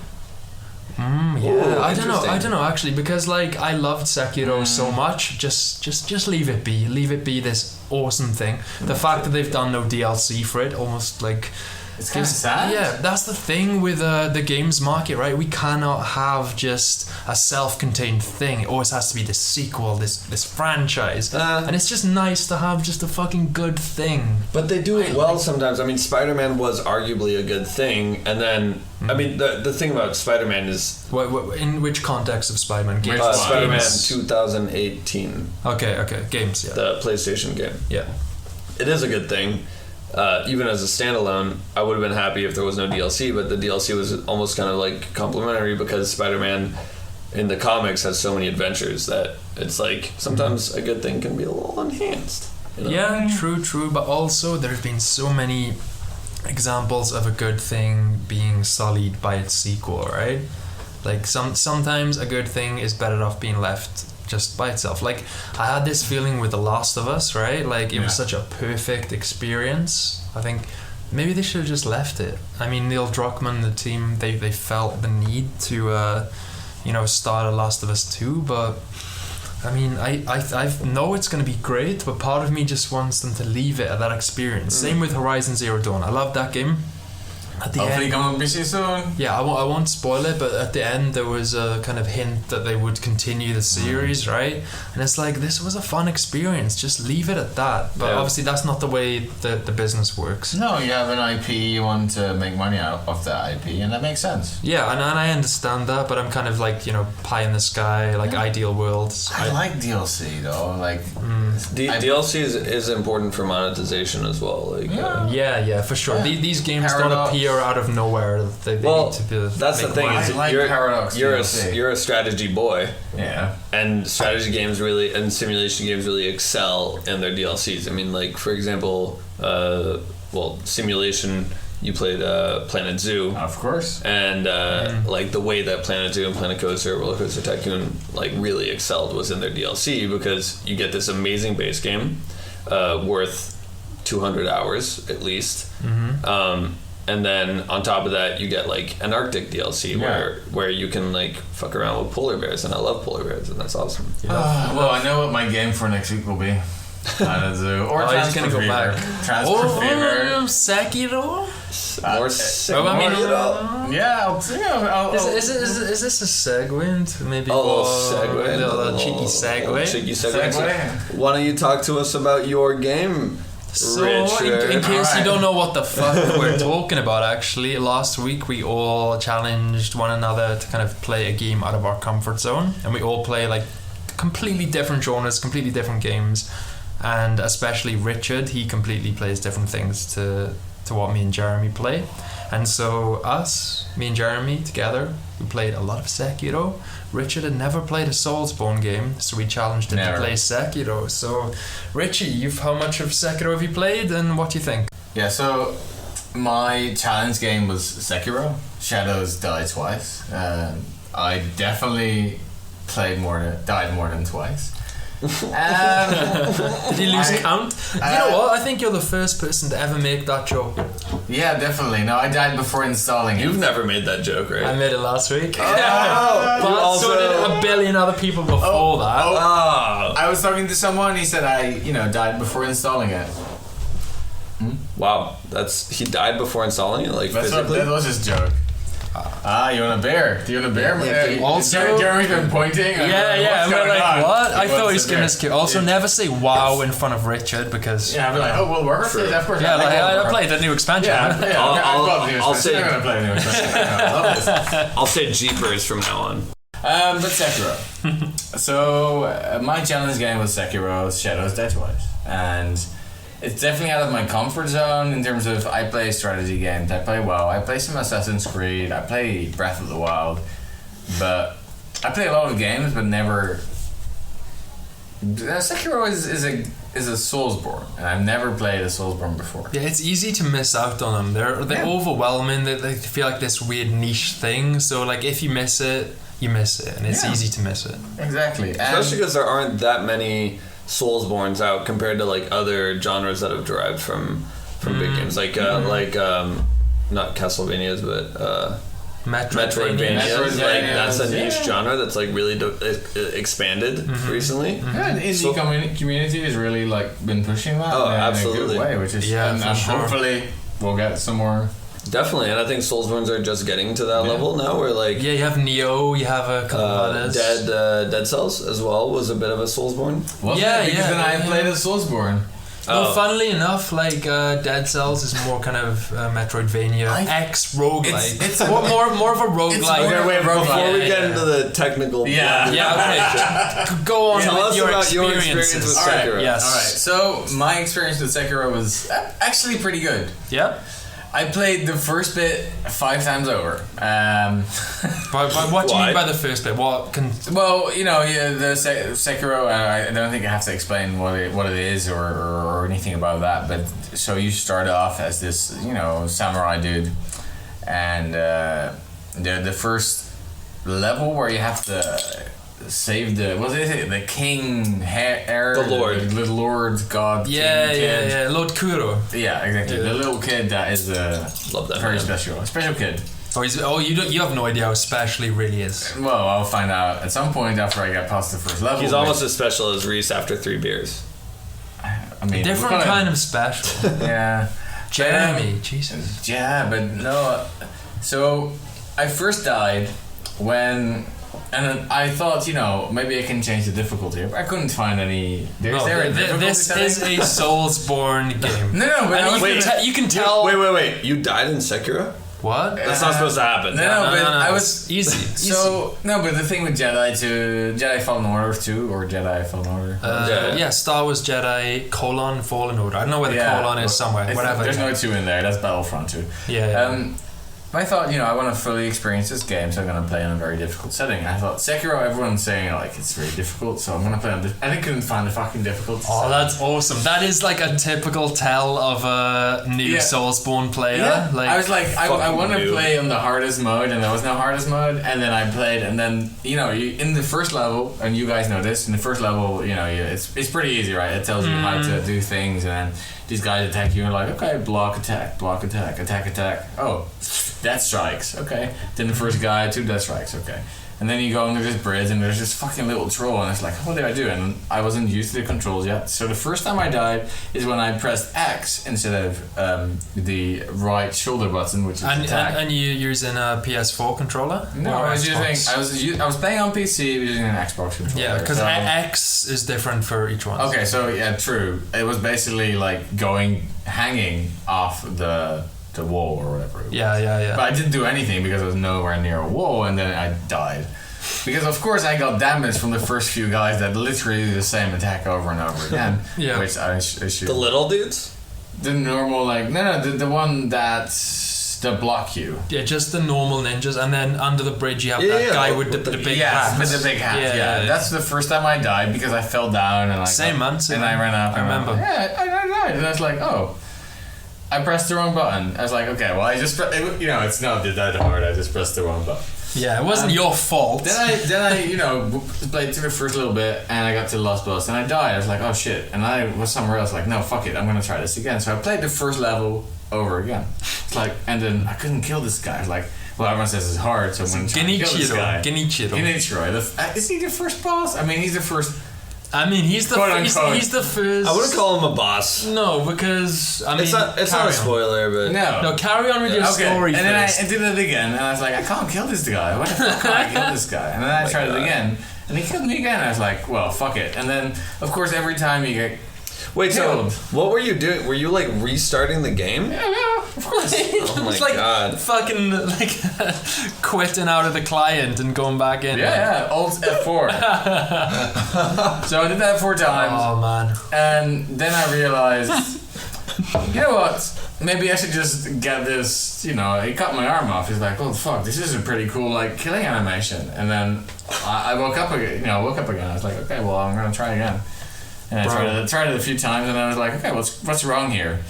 S2: Ooh, I don't know actually, because like I loved Sekiro so much. Just leave it be. Leave it be this awesome thing. The fact that they've done no DLC for it, almost like
S1: it's kind of sad.
S2: Yeah, that's the thing with the games market, right? We cannot have just a self-contained thing. It always has to be this sequel, this franchise, and it's just nice to have just a fucking good thing.
S3: But they do it well sometimes. I mean, Spider-Man was arguably a good thing, and then I mean, the thing about Spider-Man is
S2: in which context of Spider-Man? Games?
S3: Spider-Man 2018.
S2: Okay, games. Yeah,
S3: the PlayStation game.
S2: Yeah,
S3: it is a good thing. Even as a standalone, I would have been happy if there was no DLC, but the DLC was almost kind of like complimentary because Spider-Man in the comics has so many adventures that it's like sometimes a good thing can be a little enhanced. You know?
S2: Yeah, true, but also there have been so many examples of a good thing being sullied by its sequel, right? Like sometimes a good thing is better off being left just by itself. Like I had this feeling with The Last of Us, right? Like it was such a perfect experience. I think maybe they should have just left it. I mean, Neil Druckmann, the team, they felt the need to start a Last of Us 2, but I mean, I know it's going to be great, but part of me just wants them to leave it at that experience. Same with Horizon Zero Dawn. I love that game. At the
S1: Hopefully
S2: end,
S1: come on PC soon.
S2: Yeah, I won't spoil it, but at the end there was a kind of hint that they would continue the series, right? And it's like, this was a fun experience, just leave it at that. But obviously that's not the way the business works.
S1: No, you have an IP, you want to make money out of that IP, and that makes sense.
S2: Yeah, and I understand that, but I'm kind of like, pie in the sky, like ideal world.
S1: I like DLC though, like
S3: DLC is important for monetization as well. Like
S2: yeah, for sure. These games don't appear out of nowhere. They need to be.
S3: That's the thing. You're a strategy boy.
S1: Yeah. And
S3: strategy games really and simulation games really excel in their DLCs. I mean, like for example, simulation. You played Planet Zoo,
S1: of course,
S3: and like the way that Planet Zoo and Planet Coaster, Roller Coaster Tycoon, like really excelled was in their DLC because you get this amazing base game, worth 200 hours at least. And then on top of that, you get like an Arctic DLC where you can like fuck around with polar bears, and I love polar bears, and that's awesome.
S1: Well, I know what my game for next week will be. Or
S2: he's gonna go back.
S1: Transfer Fever.
S2: Sekiro?
S3: More Sekiro?
S1: Yeah, I'll
S2: Is this a segue into maybe
S3: a little
S2: segue?
S3: segue.
S2: A little cheeky segue.
S3: Cheeky segue.
S1: segue.
S3: Why don't you talk to us about your game,
S2: So,
S3: Richard?
S2: in case you
S1: Alright.
S2: don't know what the fuck we're talking about, actually, last week we all challenged one another to kind of play a game out of our comfort zone, and we all play like completely different genres, completely different games, and especially Richard, he completely plays different things to what me and Jeremy play. And so me and Jeremy together, we played a lot of Sekiro. Richard had never played a Soulsborne game, so we challenged him to play Sekiro. So, Richie, how much of Sekiro have you played, and what do you think?
S1: Yeah, so my challenge game was Sekiro. Shadows Die Twice. I definitely died more than twice.
S2: Did you lose count? You know what? I think you're the first person to ever make that joke.
S1: Yeah, definitely. No, I died before installing it.
S3: You've never made that joke, right?
S2: I made it last week.
S3: Oh,
S2: So did a billion other people before that.
S1: I was talking to someone. He said I, died before installing it.
S3: Wow, he died before installing it, like physically.
S1: That was his joke. You want a bear? Do you want a bear?
S2: Yeah, also-
S1: Jeremy's been pointing.
S2: Yeah,
S1: What's
S2: we're
S1: going
S2: like,
S1: on?
S2: what? I thought he was
S1: wants a
S2: giving
S1: bear.
S2: us cue. Also, never say wow in front of Richard because.
S1: Yeah, I'd be like, World of Warcraft?
S3: True.
S1: Yeah, of course.
S2: Yeah,
S1: like World of
S2: I
S1: Warcraft.
S2: played the new expansion.
S1: Yeah,
S3: I'll say-
S1: I'm gonna play the new expansion. I love this.
S3: I'll say Jeepers from now on.
S1: But Sekiro. So my challenge game was Sekiro Shadows Die Twice, and it's definitely out of my comfort zone in terms of I play strategy games. I play WoW. I play some Assassin's Creed. I play Breath of the Wild, but I play a lot of games, but never. Sekiro is a Soulsborne, and I've never played a Soulsborne before.
S2: Yeah, it's easy to miss out on them. They're overwhelming. They feel like this weird niche thing. So like if you miss it, you miss it, and it's easy to miss it.
S1: Exactly,
S3: Especially because there aren't that many Soulsborns out compared to like other genres that have derived from big games like not Castlevanias but Metroidvanias. Like that's a niche genre that's like really expanded recently.
S1: Yeah, the indie community has really like been pushing that in
S3: absolutely.
S1: a good way, which is and
S2: sure.
S1: hopefully we'll get some more.
S3: Definitely, and I think Soulsborns are just getting to that level now where like
S2: you have Neo, you have a couple of others.
S3: Dead Cells as well was a bit of a Soulsborne.
S1: Because then I played a Soulsborne.
S2: Well, funnily enough, like Dead Cells is more kind of Metroidvania, roguelike.
S1: It's
S2: more of a roguelike.
S3: Before we get into the technical,
S2: Okay. Go on
S3: Tell
S2: with
S3: us
S2: your
S3: about your
S2: experiences.
S3: experience with
S1: Alright,
S3: Sekiro.
S2: Yes.
S1: Alright, so my experience with Sekiro was actually pretty good.
S2: Yeah.
S1: I played the first bit 5 times over.
S2: By what do you mean by the first bit? What can?
S1: Well, the Sekiro. I don't think I have to explain what it is or anything about that. But so you start off as this, samurai dude, and the first level where you have to save the king heir, the lord god.
S2: Yeah, Lord Kuro.
S1: Yeah, exactly. The little kid that is
S3: Love that
S1: very
S3: man.
S1: special kid.
S2: You have no idea how special he really is.
S1: Well, I'll find out at some point after I get past the first level.
S3: He's almost as special as Rhys after 3 beers.
S1: I mean,
S2: Different kind of special.
S1: Yeah.
S2: Jeremy, Jesus.
S1: Yeah, but no. So I first died when. And I thought, maybe I can change the difficulty. I couldn't find any.
S2: This is a Soulsborne game.
S1: No, but
S2: you can tell.
S3: Wait. You died in Sekiro?
S2: What?
S3: That's not supposed to happen.
S1: No, I was
S2: easy.
S1: So no, but the thing with Jedi Fallen Order 2 or Jedi Fallen Order.
S2: Star Wars Jedi : Fallen Order. I don't know where the colon is somewhere. Whatever.
S1: There's no 2 in there. That's Battlefront 2.
S2: Yeah.
S1: But I thought, I want to fully experience this game, so I'm going to play in a very difficult setting. I thought, Sekiro, everyone's saying, it's very difficult, so I'm going to play on... I couldn't find the fucking difficult.
S2: Oh, that's awesome. That is like a typical tell of a new Soulsborne player.
S1: Yeah.
S2: Like,
S1: I was like, I want to play on the hardest mode, and there was no hardest mode, and then I played, and then, in the first level, and you guys know this, in the first level, it's pretty easy, right? It tells you how to do things, and then these guys attack you, and you're like, okay, block, attack, attack. Oh, death strikes, okay. Then the first guy, 2 death strikes, okay. And then you go under this bridge and there's this fucking little troll and it's like, what did I do? And I wasn't used to the controls yet. So the first time I died is when I pressed X instead of the right shoulder button, which is attack.
S2: And you're using a PS4 controller?
S1: No, I was playing on PC using an Xbox controller.
S2: Yeah, because X is different for each one.
S1: Okay, so yeah, true. It was basically like hanging off the wall or whatever it was.
S2: Yeah.
S1: But I didn't do anything because I was nowhere near a wall, and then I died. Because of course I got damaged from the first few guys that literally do the same attack over and over again.
S2: Yeah.
S1: Which I shoot.
S3: The little dudes?
S1: The normal, the one that block you.
S2: Yeah, just the normal ninjas, and then under the bridge you have that guy with the big hat.
S1: With the big hat. Yeah. That's the first time I died because I fell down and I ran up.
S2: I remember.
S1: I died, and I was like, oh. I pressed the wrong button. I was like, okay, well, I just it's not that hard. I just pressed the wrong button.
S2: Yeah, it wasn't your fault.
S1: Then I played through the first little bit, and I got to the last boss, and I died. I was like, oh shit, and I was somewhere else. Like, no, fuck it, I'm gonna try this again. So I played the first level over again. It's like, and then I couldn't kill this guy. I was like, well, everyone says it's hard, so I'm gonna try to kill this guy. Genichiro. Is he the first boss? I mean, he's the first.
S2: I mean, he's the first.
S3: I wouldn't call him a boss.
S2: No, because
S3: it's not a spoiler, but
S2: no. Carry on with your story.
S1: And then I did it again, and I was like, I can't kill this guy. Why the fuck can't I kill this guy? And then I tried it again, and he killed me again. I was like, well, fuck it. And then, of course, every time you get killed.
S3: So what were you doing? Were you like restarting the game?
S1: Yeah, of course.
S3: Oh my
S2: it's like
S3: god!
S2: Fucking quitting out of the client and going back in.
S1: Yeah, Alt F4. So I did that 4 times.
S2: Oh man!
S1: And then I realized, you know what? Maybe I should just get this. He cut my arm off. He's like, oh fuck, this is a pretty cool killing animation. And then I woke up again. I was like, okay, well, I'm gonna try again. And I tried it a few times, and I was like, okay, what's wrong here?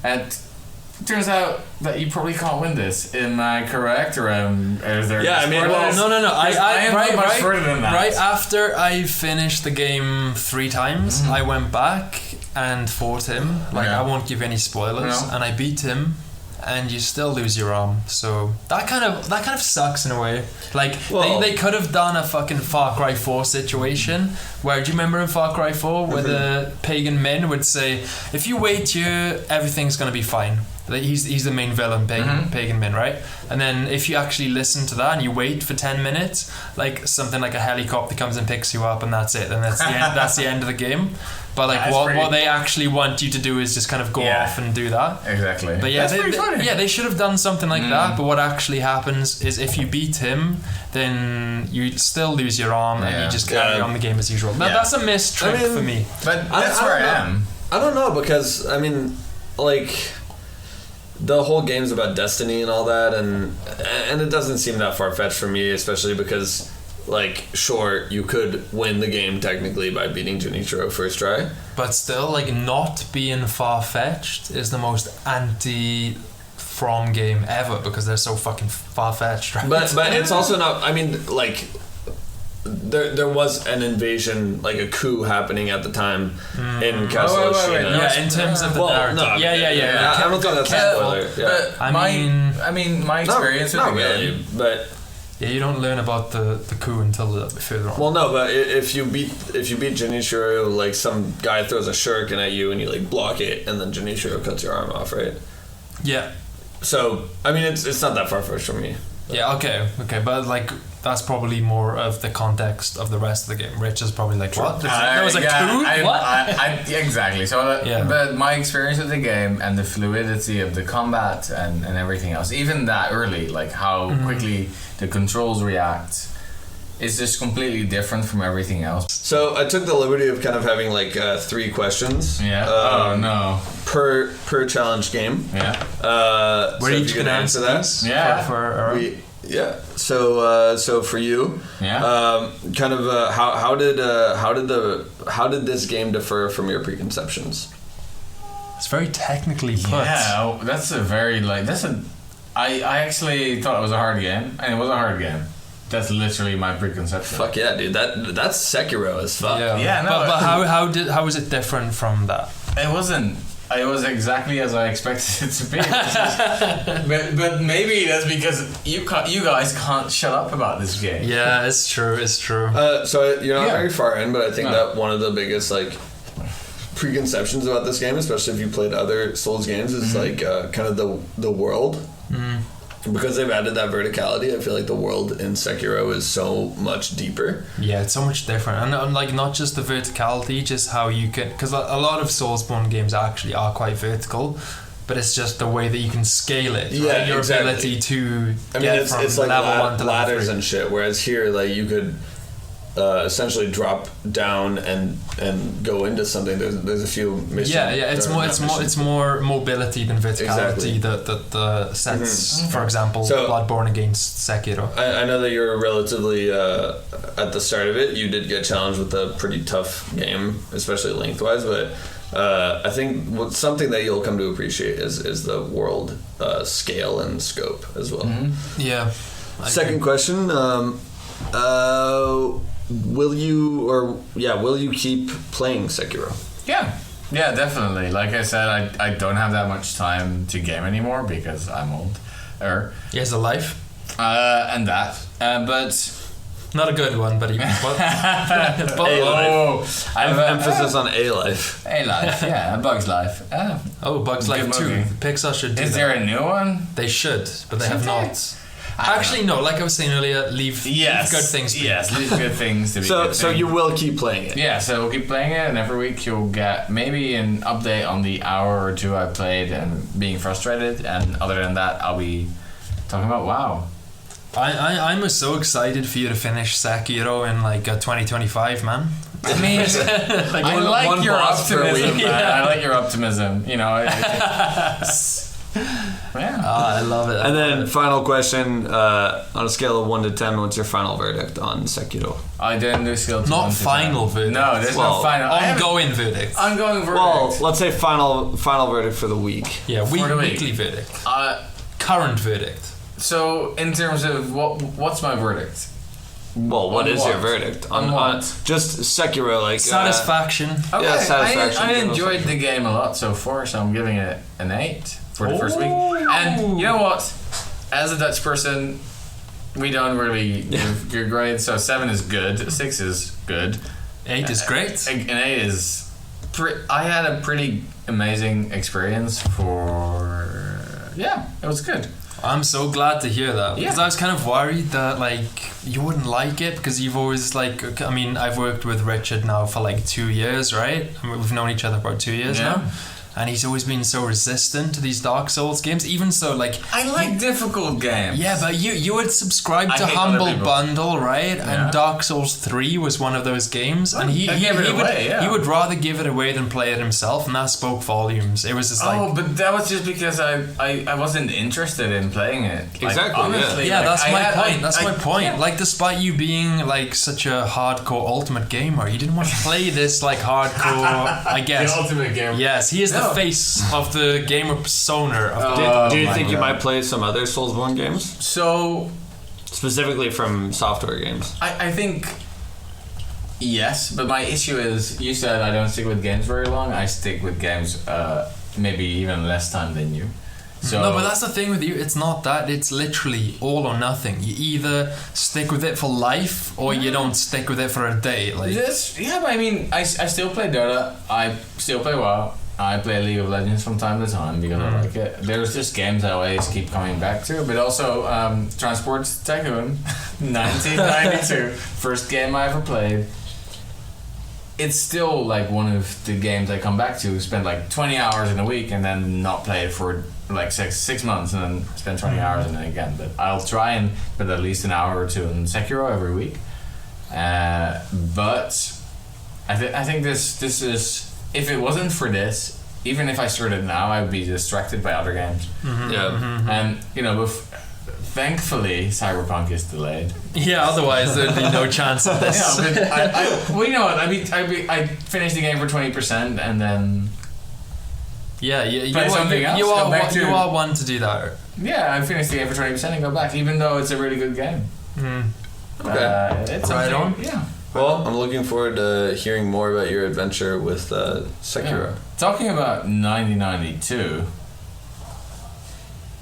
S1: And it turns out that you probably can't win this. Am I correct, or is there?
S3: Yeah, I mean,
S2: no. I am
S1: not much further than that.
S2: Right after I finished the game 3 times, I went back and fought him. I won't give any spoilers, and I beat him. And you still lose your arm, so that kind of sucks in a way. They could have done a fucking Far Cry 4 situation where, do you remember in Far Cry 4 where the pagan men would say, if you wait here, everything's gonna be fine. He's the main villain, pagan men, right? And then if you actually listen to that and you wait for 10 minutes, something like a helicopter comes and picks you up, and that's it. And that's the end. That's the end of the game. But what they actually want you to do is just kind of go off and do that.
S1: Exactly.
S2: But yeah, they should have done something like that. But what actually happens is if you beat him, then you still lose your arm and you just carry on the game as usual. Now that's a missed trick for me.
S1: But that's where I am.
S3: I don't know, because I mean, the whole game's about destiny and all that, and it doesn't seem that far-fetched for me, especially because sure, you could win the game technically by beating Junichiro first try,
S2: but still, not being far-fetched is the most anti-From game ever, because they're so fucking far-fetched, right?
S3: But it's also not, I mean, there was an invasion, a coup happening at the time in Castle Shina.
S2: Yeah, in terms of the narrative.
S3: No,
S2: yeah.
S3: I don't think that's a spoiler. Yeah.
S1: I mean, my experience with the game,
S3: but
S2: yeah, you don't learn about the coup until further on.
S3: Well, no, but if you beat Junichiro, some guy throws a shuriken at you and you block it, and then Junichiro cuts your arm off, right?
S2: Yeah.
S3: So I mean, it's not that far-fetched for me. But.
S2: Yeah. Okay, but that's probably more of the context of the rest of the game. Rich is probably what? There was a coup? What?
S1: Exactly. So, but my experience with the game and the fluidity of the combat and everything else, even that early, how quickly the controls react, is just completely different from everything else.
S3: So I took the liberty of kind of having 3 questions.
S1: Yeah. Oh no.
S3: Per challenge game.
S1: Yeah.
S2: Where you can answer that.
S1: Yeah.
S3: So for you, kind of how did this game differ from your preconceptions?
S2: It's very technically put.
S1: Yeah, that's a very I actually thought it was a hard game, and it was a hard game. That's literally my preconception.
S3: Fuck yeah, dude! That's Sekiro as fuck.
S2: Yeah. No, but how was it different from that?
S1: It wasn't. it was exactly as I expected it to be. But maybe that's because you guys can't shut up about this game.
S2: Yeah, it's true.
S3: So you're not very far in, but I think that one of the biggest like preconceptions about this game, especially if you played other Souls games, is like kind of the world. Because they've added that verticality, I feel like the world in Sekiro is so much deeper.
S2: Yeah, it's so much different, and like not just the verticality, just how you can, because a lot of Soulsborne games actually are quite vertical, but it's just the way that you can scale it.
S3: Yeah,
S2: right? Your
S3: exactly.
S2: ability to
S3: I mean,
S2: get
S3: it's
S2: from
S3: like
S2: level 1 to
S3: ladders
S2: level 3.
S3: and shit. Whereas here, like you could essentially drop down and go into something. There's a few missions.
S2: Yeah, it's more mobility than verticality
S3: Exactly.
S2: that sets, for example, Bloodborne against Sekiro.
S3: I know that you're relatively at the start of it. You did get challenged with a pretty tough game, especially lengthwise. But I think something that you'll come to appreciate is the world scale and scope as well.
S2: Yeah.
S3: Second question. Will you keep playing Sekiro?
S1: Yeah, definitely. Like I said, I don't have that much time to game anymore because I'm old.
S2: He has a life.
S1: And that. But
S2: not a good one, but he.
S3: I have emphasis on A life.
S1: A life, yeah, a Bug's Life.
S2: Bug's Life 2. Pixar should do that.
S1: Is there a new one?
S2: They should, but they have not. Actually, no. Like I was saying earlier, leave good things.
S1: Leave good things to be.
S3: So you will keep playing it.
S1: Yeah, so we'll keep playing it, and every week you'll get maybe an update on the hour or two I played and being frustrated. And other than that, I'll be talking about WoW.
S2: I'm so excited for you to finish Sekiro in like 2025, man.
S1: I mean,
S2: like
S1: I like your optimism.
S2: Yeah.
S1: I like your optimism. You know. Yeah.
S2: I love it.
S3: And then final question, on a scale of 1 to 10, what's your final verdict on Sekiro?
S1: I didn't do skill.
S2: Not final verdict.
S1: No, there's no final.
S2: Ongoing verdict.
S1: Ongoing verdict.
S3: Well, let's say final verdict for the week.
S2: Yeah, weekly verdict. Current verdict.
S1: So in terms of what's my verdict?
S3: Well, what is your verdict on just Sekiro? Like
S2: satisfaction.
S1: Okay,
S3: yeah, satisfaction.
S1: I enjoyed the game a lot so far, so I'm giving it an 8 for the first week. And you know what? As a Dutch person, we don't really give your grades. So 7 is good, 6 is good,
S2: 8 is great,
S1: and 8 is. I had a pretty amazing experience for. Yeah, it was good.
S2: I'm so glad to hear that, because I was kind of worried that like you wouldn't like it, because you've always like, I mean, I've worked with Richard now for like 2 years, right? I mean, we've known each other for about 2 years now, and he's always been so resistant to these Dark Souls games, even so like
S1: I like difficult games.
S2: Yeah, but you would subscribe to Humble Bundle, right? Yeah. And Dark Souls 3 was one of those games, and he would rather give it away than play it himself, and that spoke volumes. It was just like,
S1: but that was just because I wasn't interested in playing it. Like,
S3: exactly.
S1: Honestly,
S2: yeah, that's my point. Yeah. Like, despite you being like such a hardcore Ultimate gamer, you didn't want to play this like hardcore. I guess
S1: the Ultimate gamer.
S2: Yes, he is the face of the gamer persona.
S3: Do you think you might play some other Soulsborne games?
S1: So,
S3: specifically from software games?
S1: I think yes, but my issue is, you said I don't stick with games very long. I stick with games maybe even less time than you. So,
S2: no, but that's the thing with you. It's not that. It's literally all or nothing. You either stick with it for life, or you don't stick with it for a day. Like
S1: but I mean, I still play Dota. I still play WoW. I play League of Legends from time to time because I like it. There's just games I always keep coming back to, but also Transport Tycoon, 1992, first game I ever played. It's still like one of the games I come back to, spend like 20 hours in a week and then not play it for like six months and then spend 20 hours and then again. But I'll try and spend at least an hour or two in Sekiro every week. But I think this is, if it wasn't for this, even if I started now, I would be distracted by other games. And you know, thankfully Cyberpunk is delayed.
S2: Yeah, otherwise there'd be no chance of this.
S1: Well, you know what? I finished the game for 20% and then.
S2: Yeah, you
S1: play something else.
S2: You are one to do that.
S1: Yeah, I finished the game for 20% and go back, even though it's a really good game.
S2: Okay,
S1: it's
S2: right on.
S1: Yeah.
S3: Well, I'm looking forward to hearing more about your adventure with Sekiro.
S1: Yeah. Talking about 1992.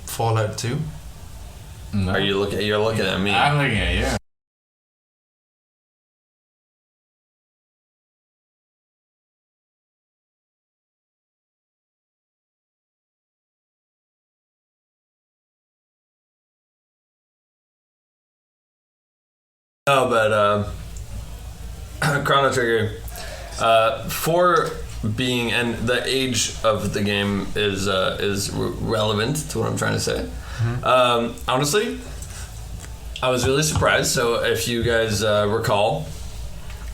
S2: Fallout 2.
S1: No.
S3: Are you looking? You're looking at me.
S1: I'm looking at you.
S3: No, but Chrono Trigger, for being, and the age of the game is relevant to what I'm trying to say. Honestly, I was really surprised. So if you guys recall,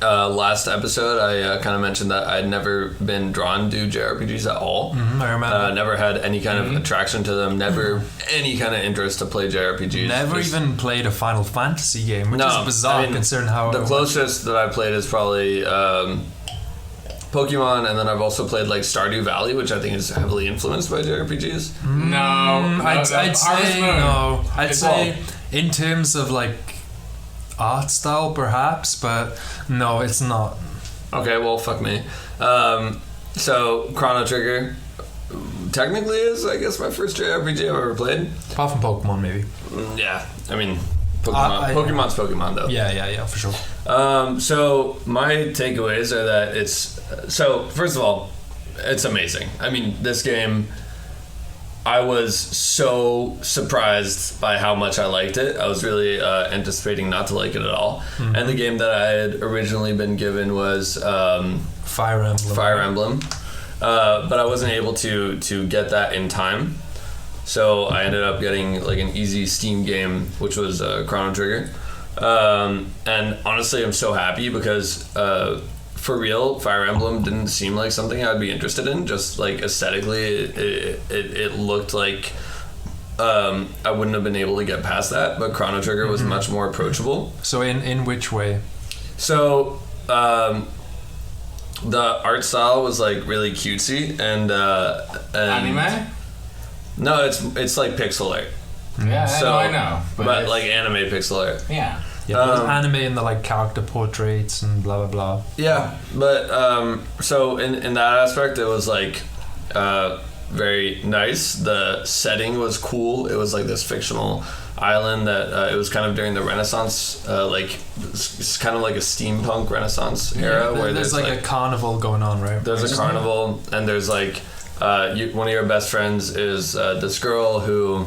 S3: last episode I kind of mentioned that I'd never been drawn to JRPGs at all.
S2: I remember.
S3: Never had any kind of attraction to them. Never any kind of interest to play JRPGs.
S2: Never even played a Final Fantasy game, which is bizarre,
S3: I mean,
S2: considering how
S3: the closest that I played is probably Pokemon, and then I've also played like Stardew Valley, which I think is heavily influenced by JRPGs.
S2: I'd say in terms of like art style perhaps, but no, it's not.
S3: Okay, well, fuck me. So Chrono Trigger technically is, I guess, my first JRPG I've ever played.
S2: Apart from Pokemon, maybe.
S3: Yeah, I mean, Pokemon's Pokemon though.
S2: Yeah, for sure.
S3: So my takeaways are that it's, so first of all, it's amazing. I mean, this game, I was so surprised by how much I liked it. I was really anticipating not to like it at all. And the game that I had originally been given was
S2: Fire Emblem.
S3: But I wasn't able to get that in time. So I ended up getting like an easy Steam game, which was Chrono Trigger. And honestly, I'm so happy because for real, Fire Emblem didn't seem like something I'd be interested in. Just like aesthetically, it looked like I wouldn't have been able to get past that. But Chrono Trigger was much more approachable.
S2: So in which way?
S3: So the art style was like really cutesy and
S1: Anime?
S3: No, it's like pixel art.
S1: Yeah,
S3: So,
S1: I know.
S3: But like anime pixel art.
S1: Yeah.
S2: Yeah, there's anime in the like character portraits and blah blah blah.
S3: Yeah, but so in that aspect, it was like very nice. The setting was cool. It was like this fictional island that it was kind of during the Renaissance, like it's kind of like a steampunk Renaissance era where
S2: there's like a carnival going on, right?
S3: There's a carnival, and there's like one of your best friends is this girl who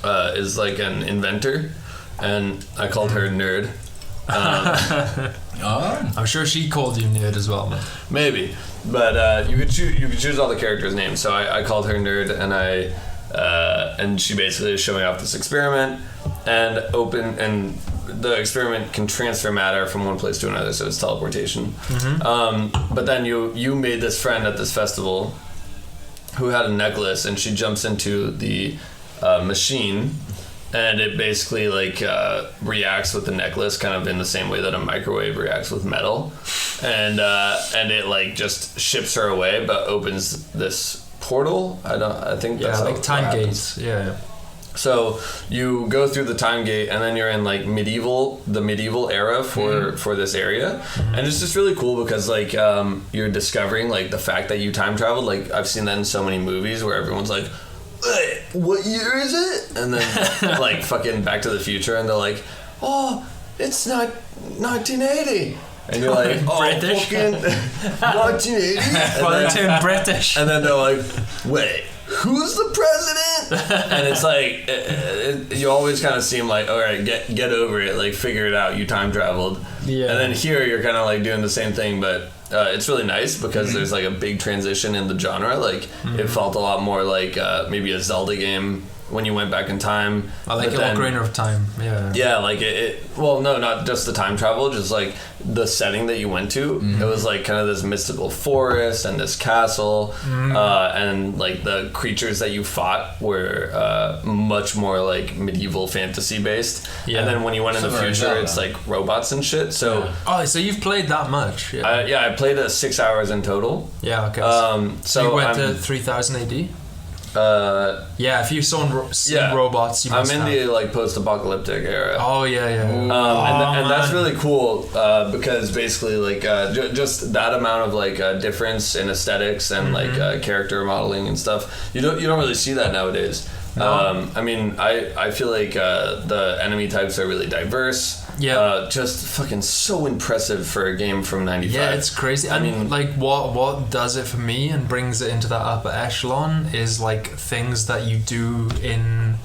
S3: is like an inventor. And I called her Nerd.
S2: I'm sure she called you Nerd as well, man.
S3: Maybe, but you could choose all the characters' names. So I called her Nerd, and she basically is showing off this experiment, and the experiment can transfer matter from one place to another, so it's teleportation. But then you made this friend at this festival who had a necklace, and she jumps into the machine. And it basically like reacts with the necklace kind of in the same way that a microwave reacts with metal, and it like just ships her away, but opens this portal. I think that's
S2: like time gates. Yeah.
S3: So you go through the time gate, and then you're in like the medieval era for this area, and it's just really cool because like you're discovering like the fact that you time traveled. Like I've seen that in so many movies where everyone's like, what year is it? And then like fucking Back to the Future, and they're like, oh, it's not 1980. And you're like, oh,
S2: British.
S3: fucking 1980.
S2: Well, they turn British.
S3: And then they're like, wait, who's the president? And it's like you always kind of seem like, all right, get over it, like figure it out, you time traveled.
S2: Yeah.
S3: And then here you're kind of like doing the same thing, but it's really nice because there's like a big transition in the genre. Like it felt a lot more like maybe a Zelda game when you went back in time.
S2: I like Ocarina of Time.
S3: Yeah, like it. Well, no, not just the time travel, just like the setting that you went to. It was like kind of this mystical forest and this castle, and like the creatures that you fought were much more like medieval fantasy based. Yeah. And then when you went in the future, it's like robots and shit. So
S2: so you've played that much?
S3: I played 6 hours in total.
S2: Yeah. Okay.
S3: So
S2: you went to 3000 AD. Yeah, if you saw robots, you
S3: I'm
S2: must
S3: in
S2: have.
S3: the like post-apocalyptic era.
S2: Oh yeah.
S3: And that's really cool because basically like just that amount of like difference in aesthetics and like character modeling and stuff, you don't really see that nowadays.
S2: No.
S3: I mean, I feel like the enemy types are really diverse.
S2: Yeah.
S3: Just fucking so impressive for a game from '95.
S2: Yeah, it's crazy. I mean, like what does it for me and brings it into that upper echelon is like things that you do in,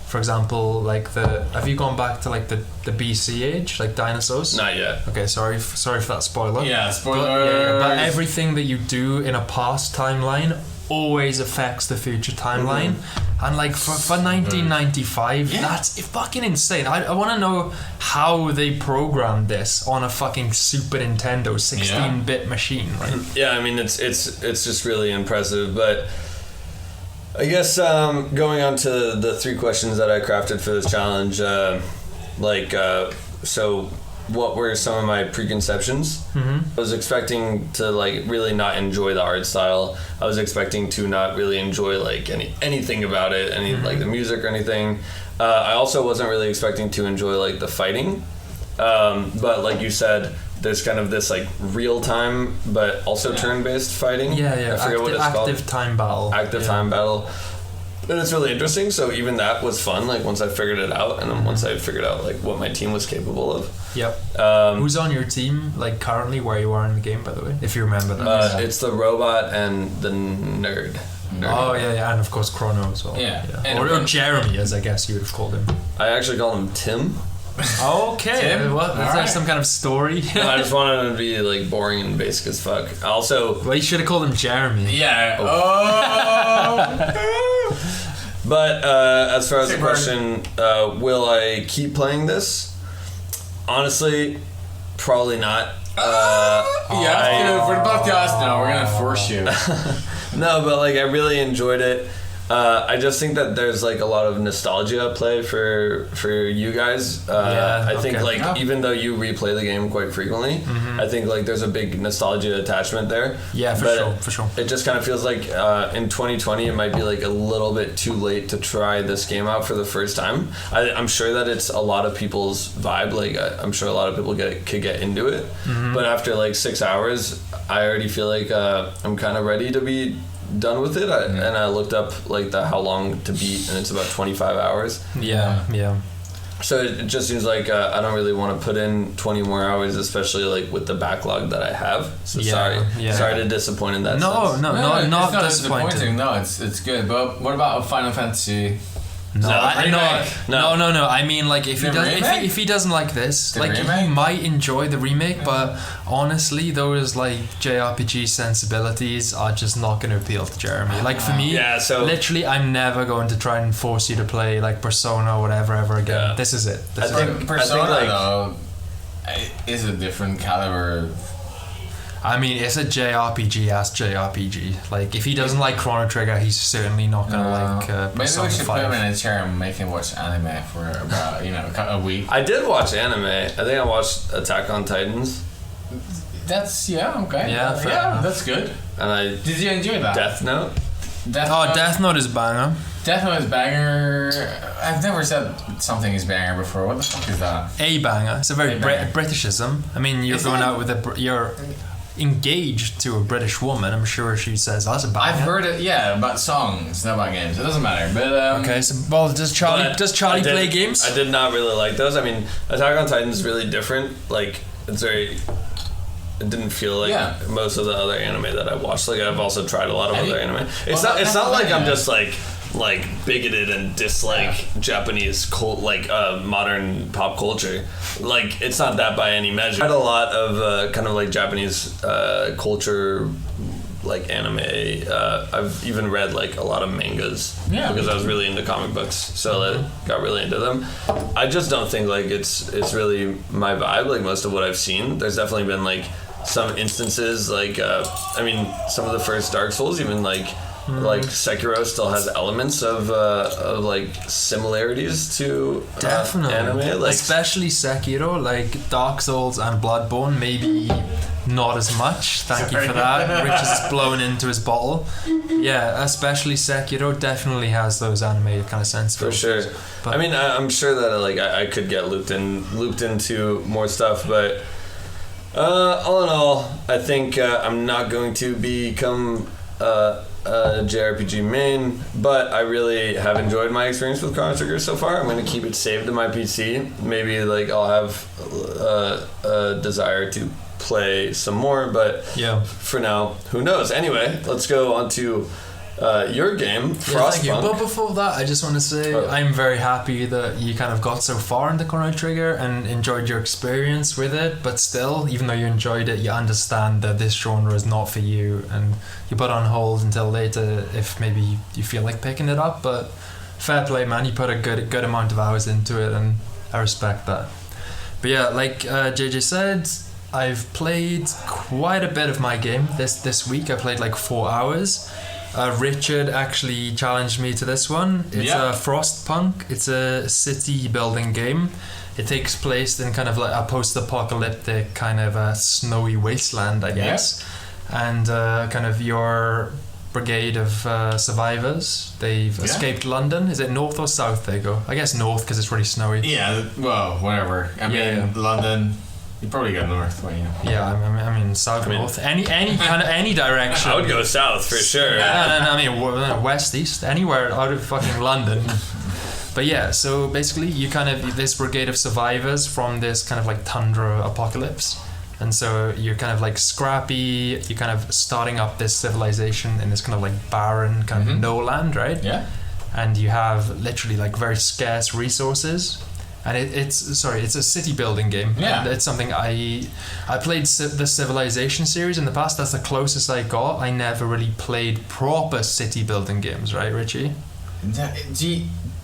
S2: for example, like have you gone back to like the BC age, like dinosaurs?
S3: Not yet.
S2: Okay, sorry for that spoiler.
S1: Yeah, spoiler.
S2: But everything that you do in a past timeline always affects the future timeline. And like for 1995, that's fucking insane. I want to know how they programmed this on a fucking Super Nintendo 16-bit machine, right?
S3: Yeah, I mean it's just really impressive. But I guess going on to the 3 questions that I crafted for this challenge, so what were some of my preconceptions? I was expecting to like really not enjoy the art style. I was expecting to not really enjoy like anything about it, like the music or anything. I also wasn't really expecting to enjoy like the fighting, but like you said, there's kind of this like real time but also turn-based fighting. I forget what it's called.
S2: Active time battle.
S3: And it's really interesting. So even that was fun. Like once I figured it out, and then once I figured out like what my team was capable of.
S2: Yep. Who's on your team? Like currently, where you are in the game, by the way, if you remember that.
S3: It's the robot and the nerd.
S2: Oh yeah, and of course Chrono as well.
S1: Yeah.
S2: Or Jeremy, as I guess you would have called him.
S3: I actually call him Tim.
S2: Okay.
S1: Tim?
S2: What? Is there some kind of story?
S3: No, I just wanted him to be like boring and basic as fuck. Also,
S2: well, you should have called him Jeremy.
S1: Yeah.
S3: But as far as the question, will I keep playing this? Honestly, probably not.
S1: For the podcast, no, we're gonna force you.
S3: No, but like I really enjoyed it. I just think that there's like a lot of nostalgia at play for you guys. I think like even though you replay the game quite frequently, I think like there's a big nostalgia attachment there.
S2: Yeah, for sure.
S3: It just kind of feels like in 2020 it might be like a little bit too late to try this game out for the first time. I'm sure that it's a lot of people's vibe. Like I'm sure a lot of people could get into it, but after like 6 hours, I already feel like I'm kind of ready to be done with it. And I looked up like how long to beat, and it's about 25 hours.
S2: Yeah.
S3: So it just seems like I don't really want to put in 20 more hours, especially like with the backlog that I have. So sorry to disappoint in that sense.
S2: No, not disappointing.
S1: No, it's good. But what about a Final Fantasy?
S2: No. I mean, like if he doesn't like this, like he might enjoy the remake, but honestly, those like JRPG sensibilities are just not going to appeal to Jeremy. Like for me, literally, I'm never going to try and force you to play like Persona or whatever ever again. Yeah. This is it.
S1: I think Persona though is a different caliber.
S2: I mean, it's a JRPG as JRPG. Like, if he doesn't like Chrono Trigger, he's certainly not gonna like Persona 5. Maybe we should put him in a chair and make him watch anime for about a week.
S3: I did watch anime. I think I watched Attack on Titans.
S1: That's okay.
S2: Yeah,
S1: that's good.
S3: And
S1: did you enjoy that?
S3: Death Note.
S2: Death Note is banger.
S1: Death Note is banger. I've never said something is banger before. What the fuck is that?
S2: A banger. It's a very Britishism. I mean, you're going out with you're engaged to a British woman. I'm sure she says that's a banger.
S1: I've heard it, about songs, not about games. It doesn't matter. But
S2: okay, so does Charlie play games?
S3: I did not really like those. I mean, Attack on Titan is really different. Like it's very. It didn't feel like most of the other anime that I watched. Like I've also tried a lot of other anime. It's not like I'm just like bigoted and dislike Japanese modern pop culture. Like it's not that by any measure. I read a lot of kind of like Japanese culture, like anime. I've even read like a lot of mangas because I was really into comic books, so I got really into them. I just don't think like it's really my vibe. Like most of what I've seen, there's definitely been like some instances like some of the first Dark Souls, even like like Sekiro still has elements of like similarities to
S2: Definitely
S3: anime, like
S2: especially Sekiro, like Dark Souls and Bloodborne, maybe not as much. Thank you for that. Rich is just blowing into his bottle. Yeah, especially Sekiro definitely has those anime kind of sensibilities.
S3: for sure.
S2: But
S3: I mean, I'm sure that like I could get looped into more stuff, but all in all, I think I'm not going to become a JRPG main, but I really have enjoyed my experience with Chrono Trigger so far. I'm going to keep it saved to my PC. Maybe like I'll have a desire to play some more, but
S2: yeah.
S3: for now, who knows? Anyway, let's go on to your game,
S2: Thank you.
S3: Frostpunk.
S2: But before that, I just want to say I'm very happy that you kind of got so far into Chrono Trigger and enjoyed your experience with it. But still, even though you enjoyed it, you understand that this genre is not for you, and you put it on hold until later if maybe you feel like picking it up. But fair play, man. You put a good amount of hours into it, and I respect that. But yeah, like JJ said, I've played quite a bit of my game this week. I played like 4 hours. Richard actually challenged me to this one. It's a Frostpunk. It's a city building game. It takes place in kind of like a post-apocalyptic kind of snowy wasteland, I guess. And kind of your brigade of survivors, they've escaped London. Is it north or south they go? I guess north because it's really snowy.
S1: Yeah, well, whatever. I mean, London... You probably go north, won't you?
S2: Yeah, I mean south, north, any kind of any direction.
S3: I would go south for sure.
S2: I mean west, east, anywhere out of fucking London. But yeah, so basically you kind of this brigade of survivors from this kind of like tundra apocalypse, and so you're kind of like scrappy. You're kind of starting up this civilization in this kind of like barren kind of no land, right?
S1: Yeah.
S2: And you have literally like very scarce resources. And it's a city building game.
S1: Yeah.
S2: And it's something I played the Civilization series in the past. That's the closest I got. I never really played proper city building games, right, Richie?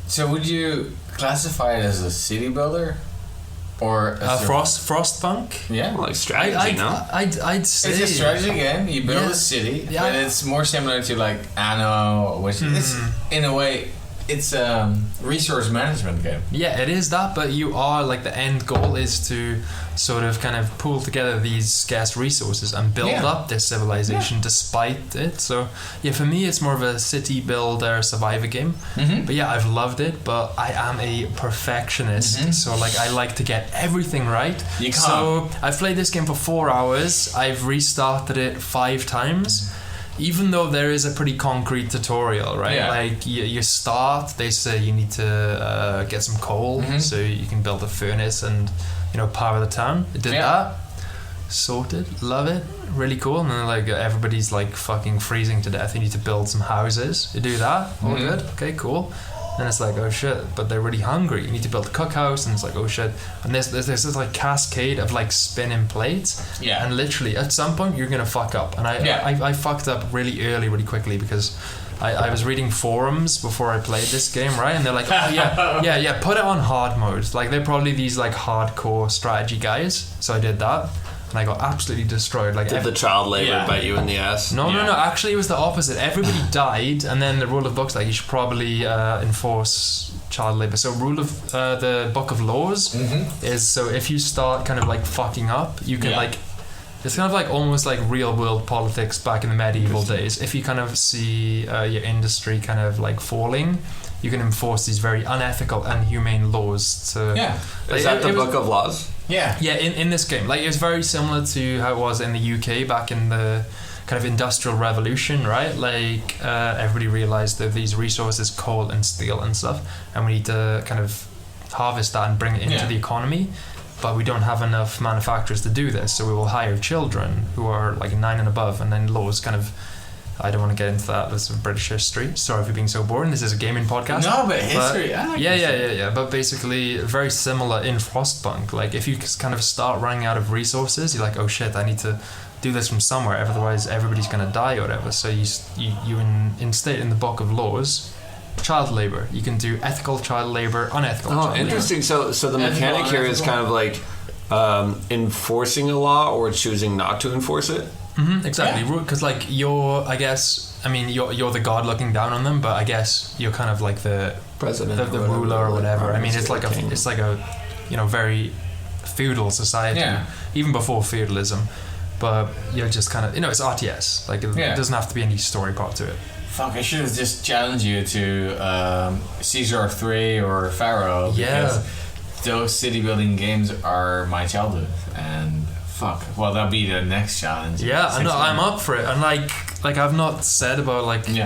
S1: So would you classify it as a city builder? Or
S2: Frostpunk?
S1: Yeah.
S3: Like strategy, no?
S2: I'd say
S1: it's a strategy game. You build a city, but it's more similar to like Anno, which is in a way it's a resource management game.
S2: Yeah, it is that, but you are like the end goal is to sort of kind of pull together these scarce resources and build up this civilization despite it. So yeah, for me it's more of a city builder survivor game. But yeah, I've loved it, but I am a perfectionist, so like I like to get everything right.
S1: You can't.
S2: So I've played this game for 4 hours. I've restarted it 5 times. Even though there is a pretty concrete tutorial, right?
S1: Yeah.
S2: Like you start, they say you need to get some coal so you can build a furnace and power the town. I did that, sorted, love it, really cool. And then like everybody's like fucking freezing to death. You need to build some houses. You do that, all good, okay, cool. Then it's like, oh shit, but they're really hungry. You need to build a cookhouse, and it's like, oh shit. And there's this like cascade of like spinning plates. Yeah. And literally, at some point, you're gonna fuck up. And I fucked up really early, really quickly because I was reading forums before I played this game, right? And they're like, oh yeah, put it on hard mode. Like they're probably these like hardcore strategy guys. So I did that. And I got absolutely destroyed. Like,
S3: did the child labor bite you in the ass?
S2: No. Actually, it was the opposite. Everybody died, and then the rule of book's like you should probably enforce child labor. So, rule of the book of laws is so if you start kind of like fucking up, you can like. It's kind of like almost like real world politics back in the medieval days. If you kind of see your industry kind of like falling, you can enforce these very unethical and inhumane laws to.
S3: Yeah. Is that the book of laws?
S2: Yeah, in this game. Like, it's very similar to how it was in the UK back in the kind of industrial revolution, right? Like, everybody realized that these resources, coal and steel and stuff, and we need to kind of harvest that and bring it into the economy, but we don't have enough manufacturers to do this, so we will hire children who are like 9 and above, and then laws kind of... I don't want to get into that. This is British history. Sorry for being so boring. This is a gaming podcast.
S1: No, but history.
S2: Yeah. But basically, very similar in Frostpunk. Like, if you kind of start running out of resources, you're like, oh shit, I need to do this from somewhere. Otherwise, everybody's gonna die or whatever. So you instate in the book of laws, child labor. You can do ethical child labor, unethical.
S3: Oh, interesting. So the mechanic here is kind of like enforcing a law or choosing not to enforce it.
S2: Exactly, because like you're the god looking down on them, but I guess you're kind of like the
S3: president,
S2: the ruler or whatever. I mean, it's like a very feudal society, even before feudalism. But you're just kind of, it's RTS. Like it doesn't have to be any story part to it.
S1: Fuck, I should have just challenged you to Caesar 3 or Pharaoh, because those city building games are my childhood, and fuck, well, that'll be the next challenge.
S2: Yeah, no, I'm up for it, and like I've not said about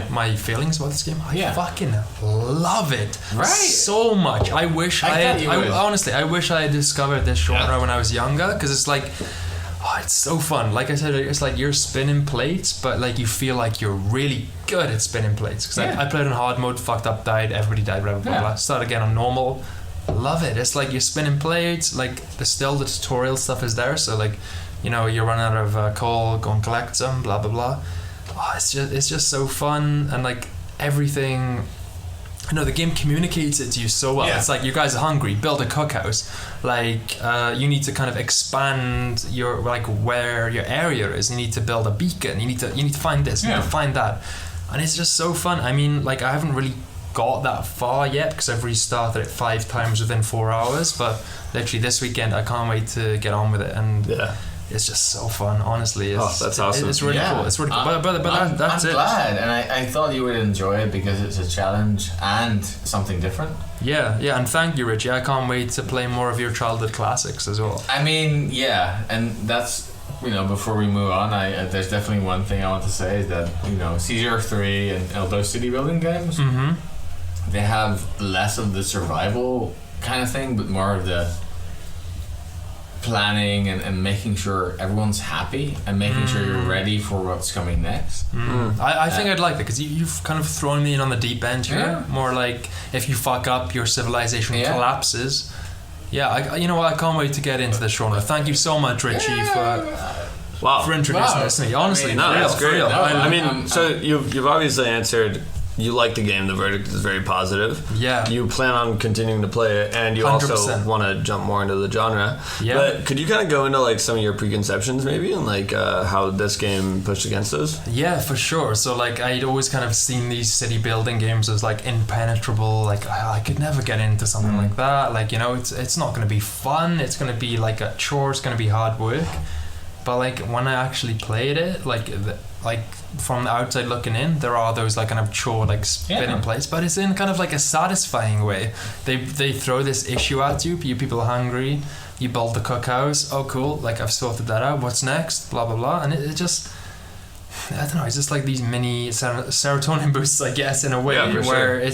S2: my feelings about this game. I fucking love it,
S1: right?
S2: So much. I wish honestly, I wish I had discovered this genre when I was younger, because it's like, it's so fun. Like I said, it's like you're spinning plates, but like you feel like you're really good at spinning plates. Because I played on hard mode, fucked up, died, everybody died, blah, blah, blah. Start again on normal. Love it. It's like you're spinning plates. Like the tutorial stuff is there. So like, you run out of coal, go and collect some, blah, blah, blah. Oh, it's just so fun. And like everything, the game communicates it to you so well. It's like, you guys are hungry, build a cookhouse. Like you need to kind of expand your where your area is. You need to build a beacon. You need to find this. You need to find that. And it's just so fun. I mean, like I haven't really got that far yet because I've restarted it 5 times within 4 hours. But literally this weekend, I can't wait to get on with it. And it's just so fun, honestly.
S3: That's awesome.
S2: It's really cool. It's really cool. But that's
S1: I'm
S2: it.
S1: glad, and I thought you would enjoy it because it's a challenge and something different.
S2: Yeah, and thank you, Richie. I can't wait to play more of your childhood classics as well.
S1: I mean, and that's, before we move on, there's definitely one thing I want to say is that, Caesar 3 and all those city building games, they have less of the survival kind of thing, but more of the planning and making sure everyone's happy and making sure you're ready for what's coming next.
S2: I think I'd like that because you've kind of thrown me in on the deep end here. More like if you fuck up, your civilization collapses. I can't wait to get into this genre. Thank you so much, Richie, for introducing this to me. Honestly,
S3: that's great.
S2: So
S3: you've obviously answered. You like the game. The verdict is very positive.
S2: Yeah.
S3: You plan on continuing to play it, and you
S2: 100%.
S3: also want to jump more into the genre.
S2: Yeah.
S3: But could you kind of go into like some of your preconceptions, maybe, and like how this game pushed against those?
S2: Yeah, for sure. So like I'd always kind of seen these city building games as like impenetrable. Like I could never get into something like that. Like it's not going to be fun. It's going to be like a chore. It's going to be hard work. But like when I actually played it, like from the outside looking in, there are those like kind of chore like spinning plates, but it's in kind of like a satisfying way. They throw this issue at you. You people are hungry. You build the cookhouse. Oh, cool! Like I've sorted that out. What's next? Blah blah blah. And it just, I don't know. It's just like these mini serotonin boosts, I guess, in a way where it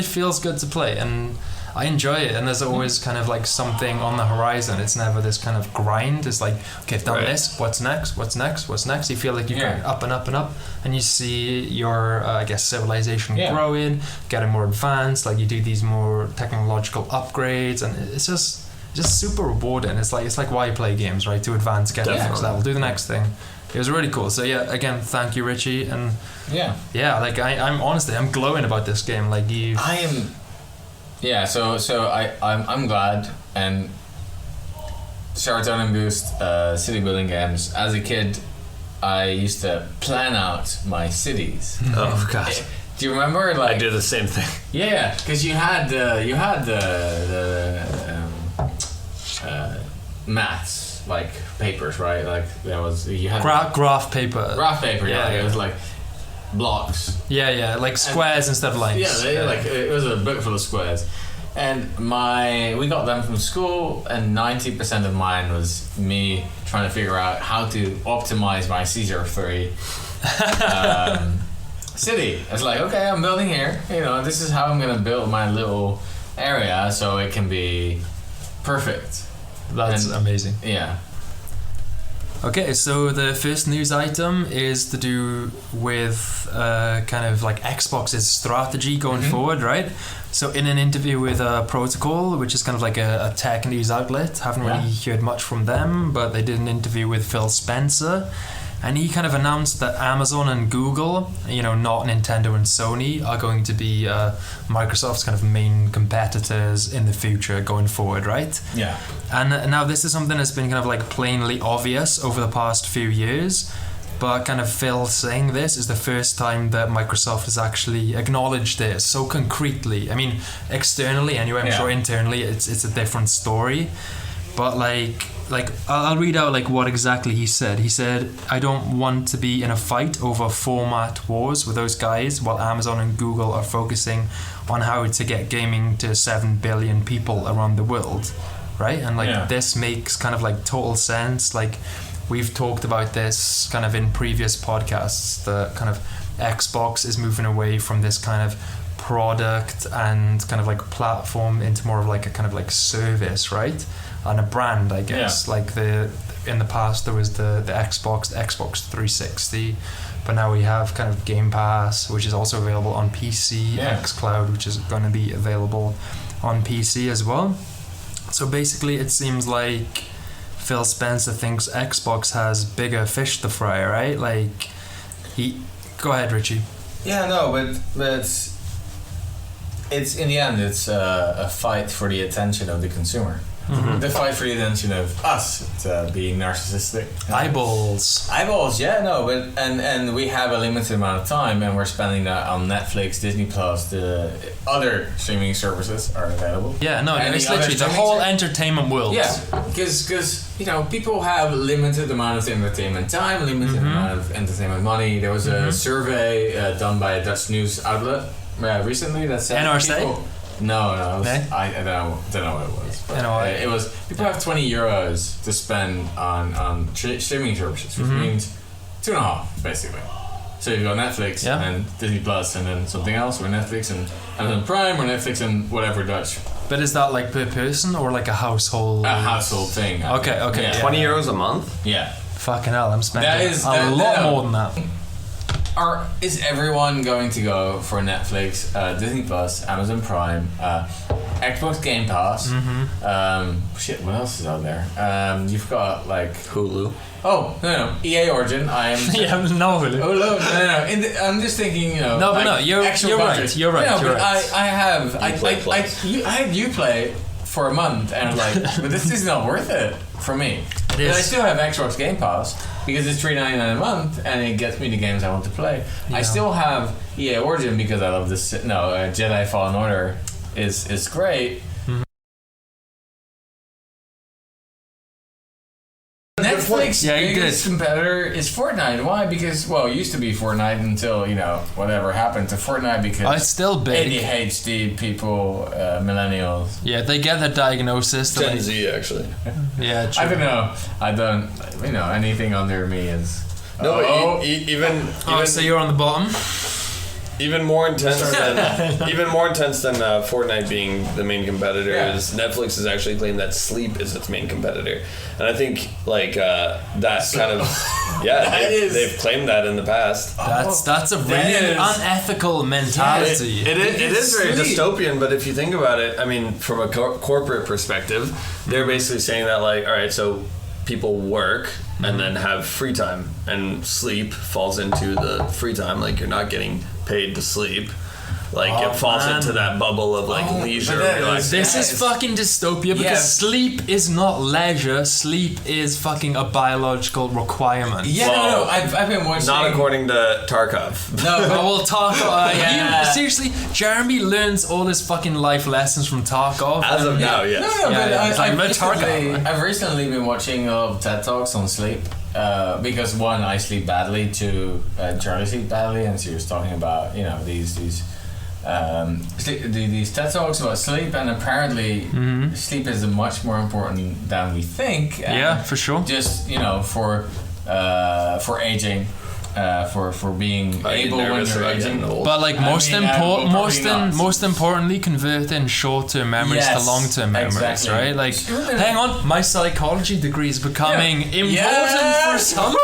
S2: feels good to play and. I enjoy it, and there's always kind of like something on the horizon. It's never this kind of grind. It's like, okay, I've done this. What's next? What's next? What's next? You feel like you're going up and up and up, and you see your, civilization growing, getting more advanced. Like you do these more technological upgrades, and it's just super rewarding. It's like why you play games, right? To advance, get to the next level, do the next thing. It was really cool. So again, thank you, Richie, and like I'm honestly, I'm glowing about this game. Like you,
S1: I am. Yeah, so I'm glad, and serotonin boost city building games. As a kid, I used to plan out my cities.
S3: Oh gosh,
S1: do you remember? Like
S3: I do the same thing.
S1: Yeah, because you had the maths like papers, right? Like there was you had
S2: graph paper.
S1: Graph paper, It was like blocks.
S2: Yeah, like squares instead of lines.
S1: Like it was a book full of squares, and we got them from school, and 90% of mine was me trying to figure out how to optimize my Caesar 3 city. It's like, okay, I'm building here. This is how I'm gonna build my little area so it can be perfect.
S2: That's amazing.
S1: Yeah.
S2: Okay, so the first news item is to do with kind of like Xbox's strategy going forward, right? So in an interview with Protocol, which is kind of like a tech news outlet, haven't really heard much from them, but they did an interview with Phil Spencer, and he kind of announced that Amazon and Google, not Nintendo and Sony, are going to be Microsoft's kind of main competitors in the future going forward, right?
S1: Yeah.
S2: And now this is something that's been kind of like plainly obvious over the past few years. But kind of Phil saying this is the first time that Microsoft has actually acknowledged this so concretely. I mean, externally anyway, I'm sure internally it's a different story. But like I'll read out like what exactly he said. He said, "I don't want to be in a fight over format wars with those guys while Amazon and Google are focusing on how to get gaming to 7 billion people around the world." Right? And like this makes kind of like total sense. Like we've talked about this kind of in previous podcasts, the kind of Xbox is moving away from this kind of product and kind of like platform into more of like a kind of like service, right? And a brand, I guess. Like in the past there was the Xbox 360, but now we have kind of Game Pass, which is also available on PC, xCloud, which is going to be available on PC as well. So basically it seems like Phil Spencer thinks Xbox has bigger fish to fry, right? Like go ahead, Richie.
S1: Yeah, no, but it's in the end it's a fight for the attention of the consumer. Mm-hmm. The fight for the attention of us being narcissistic.
S2: Eyeballs,
S1: yeah, no, but and we have a limited amount of time, and we're spending that on Netflix, Disney Plus, the other streaming services are available.
S2: Yeah, no, and it's literally the whole entertainment world.
S1: Yeah, because people have limited amount of entertainment time, limited amount of entertainment money. There was a survey done by a Dutch news outlet recently that said
S2: NRC?
S1: No, I don't know what it was. But it was people have €20 to spend on streaming services, which means 2.5 basically. So you've got Netflix and Disney Plus and then something else, or Netflix and Amazon Prime, or Netflix and whatever Dutch.
S2: But is that like per person or like a household?
S1: A household thing.
S2: Okay.
S3: Yeah. €20 a month?
S1: Yeah.
S2: Fucking hell, I'm spending a lot more than that.
S1: Is everyone going to go for Netflix, Disney Plus, Amazon Prime, Xbox Game Pass? What else is out there? You've got like
S3: Hulu.
S1: Oh no, EA Origin. I'm
S2: no Hulu.
S1: Oh no. I'm just thinking,
S2: No, but no, you're right. You're right.
S1: I had Uplay for a month, and I'm like, but this is not worth it for me. But I still have Xbox Game Pass because it's $3.99 a month, and it gets me the games I want to play. Yeah. I still have EA Origin because I love this. Jedi Fallen Order is great. Netflix's biggest competitor is Fortnite. Why? Because it used to be Fortnite until whatever happened to Fortnite because
S2: it's still big.
S1: ADHD people, millennials.
S2: Yeah, they get the diagnosis.
S3: Gen Z actually.
S2: Yeah, true.
S1: I don't know. I don't. Anything under me is.
S3: Even.
S2: So you're on the bottom.
S3: Even more intense than Fortnite being the main competitor is Netflix has actually claimed that sleep is its main competitor, and I think they've claimed that in the past.
S2: That's a really unethical mentality.
S3: It is very dystopian, but if you think about it, I mean, from a corporate perspective, they're basically saying that all right, so people work and then have free time, and sleep falls into the free time. Like you're not getting paid to sleep. It falls into that bubble of leisure.
S2: This is fucking dystopia because sleep is not leisure. Sleep is fucking a biological requirement.
S1: Yeah, I've been watching.
S3: Not according to Tarkov.
S2: No, but we'll talk. Seriously, Jeremy learns all his fucking life lessons from Tarkov.
S3: As of now, yes.
S1: I've recently been watching a lot of TED Talks on sleep. Because one, I sleep badly. Two, Charlie sleep badly, and she was talking about these TED Talks about sleep, and apparently sleep is much more important than we think.
S2: Yeah, for sure.
S1: Just for aging. For being able when you're aging.
S2: But most importantly, converting short-term memories to long-term memories, right? Like, hang on, my psychology degree is becoming important for something.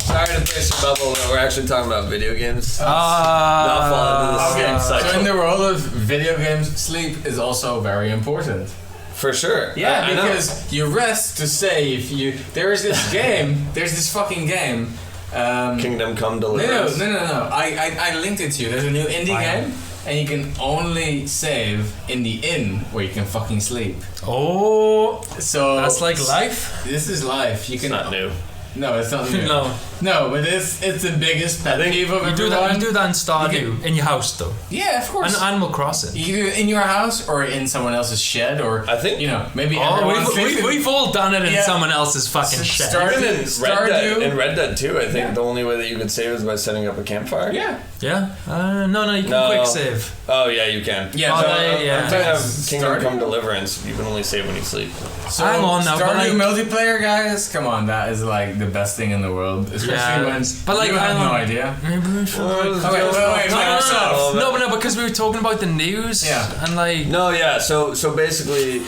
S3: Sorry to push the bubble, but we're actually talking about video games. Not fall into the same cycle.
S1: So in the world of video games, sleep is also very important.
S3: For sure.
S1: Yeah, because you rest to save. There's this fucking game.
S3: Kingdom Come Deliverance.
S1: No. I linked it to you. There's a new indie game, and you can only save in the inn where you can fucking sleep.
S2: Oh,
S1: so
S2: that's like life.
S1: This is life.
S3: It's not new.
S1: No, it's not new.
S2: No.
S1: No, but it's the biggest pet peeve of
S2: You do that in Stardew in your house though.
S1: Yeah, of course.
S2: And Animal Crossing.
S1: Either in your house or in someone else's shed, or
S3: I think
S1: maybe
S2: we've all done it in someone else's fucking shed.
S3: Even in Red Dead 2, I think the only way that you could save is by setting up a campfire.
S1: Yeah.
S2: Yeah. No, you can quick save.
S3: Oh yeah, you can.
S1: Yeah.
S3: I'm trying to have Kingdom Come Deliverance. You can only save when you sleep.
S1: So
S2: hang on now,
S1: Stardew multiplayer, guys. Come on, that is like the best thing in the world. Especially when you have no idea.
S2: Maybe we should.
S1: Wait, Microsoft.
S2: No, because we were talking about the news.
S1: Yeah.
S2: And like.
S3: No, yeah. So basically,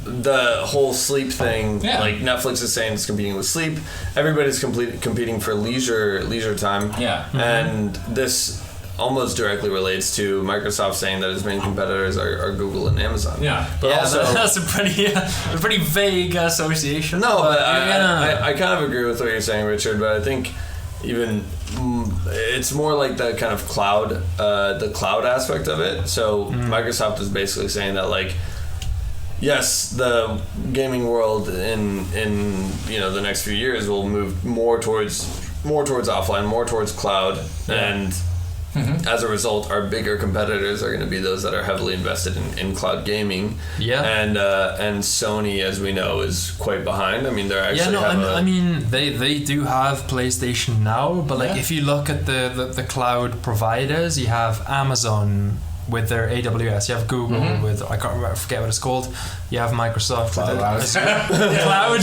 S3: the whole sleep thing, like Netflix is saying it's competing with sleep. Everybody's competing for leisure time.
S1: Yeah.
S3: And this almost directly relates to Microsoft saying that its main competitors are Google and Amazon.
S1: Yeah.
S3: But also,
S2: that's a pretty vague association.
S3: No, but I kind of agree with what you're saying, Richard. But I think even it's more like the kind of the cloud aspect of it. So Microsoft is basically saying that like, yes, the gaming world in the next few years will move more towards offline, more towards cloud, and as a result, our bigger competitors are going to be those that are heavily invested in cloud gaming. Yeah, and Sony, as we know, is quite behind. I mean, they're actually
S2: I mean, they do have PlayStation Now, but like if you look at the cloud providers, you have Amazon with their AWS, you have Google with I forget what it's called. You have Microsoft
S1: Cloud.
S2: Cloud.
S1: Cloud.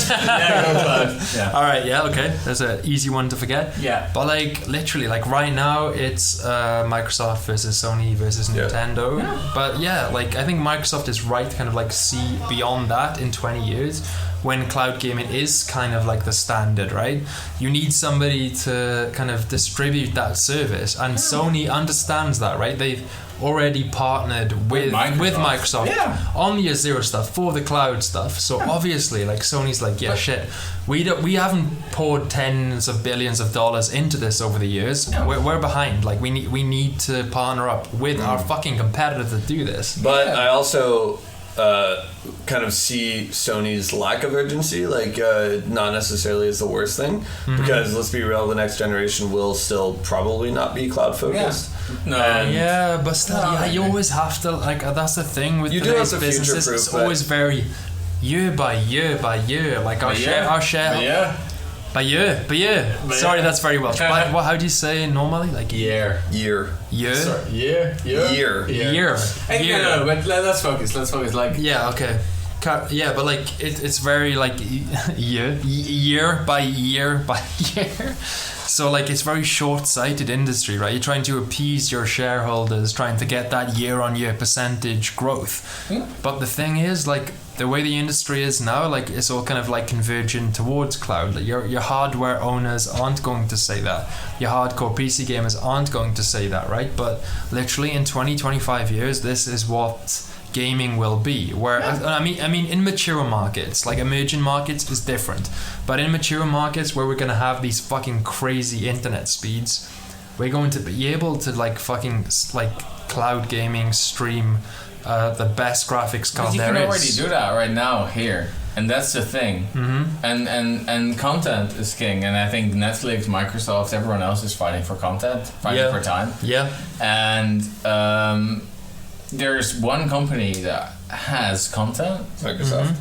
S1: Yeah.
S2: All right. Yeah. Okay. That's an easy one to forget.
S1: Yeah.
S2: But like literally, like right now, it's Microsoft versus Sony versus Nintendo. Yeah. But yeah, like I think Microsoft is right to kind of like see beyond that in 20 years. When cloud gaming is kind of like the standard, right? You need somebody to kind of distribute that service, and Sony understands that, right? They've already partnered with Microsoft on the Azure stuff for the cloud stuff. So obviously, like Sony's like, shit, we haven't poured tens of billions of dollars into this over the years. We're behind. Like we need to partner up with our fucking competitor to do this.
S3: But I also kind of see Sony's lack of urgency, like not necessarily as the worst thing, because let's be real, the next generation will still probably not be cloud focused.
S2: But still, you always have to, like, that's the thing with today's businesses. It's always very year by year by year, like our share. By year. Sorry, that's very Welsh. How do you say normally? Like
S1: year.
S2: Sorry,
S1: year. No, but let's focus. Like
S2: okay. Yeah, but like it's very like year by year by year. So like it's very short-sighted industry, right? You're trying to appease your shareholders, trying to get that year-on-year percentage growth. But the thing is, like the way the industry is now, like it's all kind of like converging towards cloud. Like your hardware owners aren't going to say that. Your hardcore PC gamers aren't going to say that, right? But literally in 20-25 years, this is what gaming will be. Where I mean in mature markets, like emerging markets is different, but in mature markets where we're gonna have these fucking crazy internet speeds, we're going to be able to like fucking like cloud gaming stream the best graphics card there is.
S1: You can already do that right now here, and that's the thing. And content is king, and I think Netflix, Microsoft, everyone else is fighting for content, fighting for time. And there's one company that has content,
S3: Microsoft.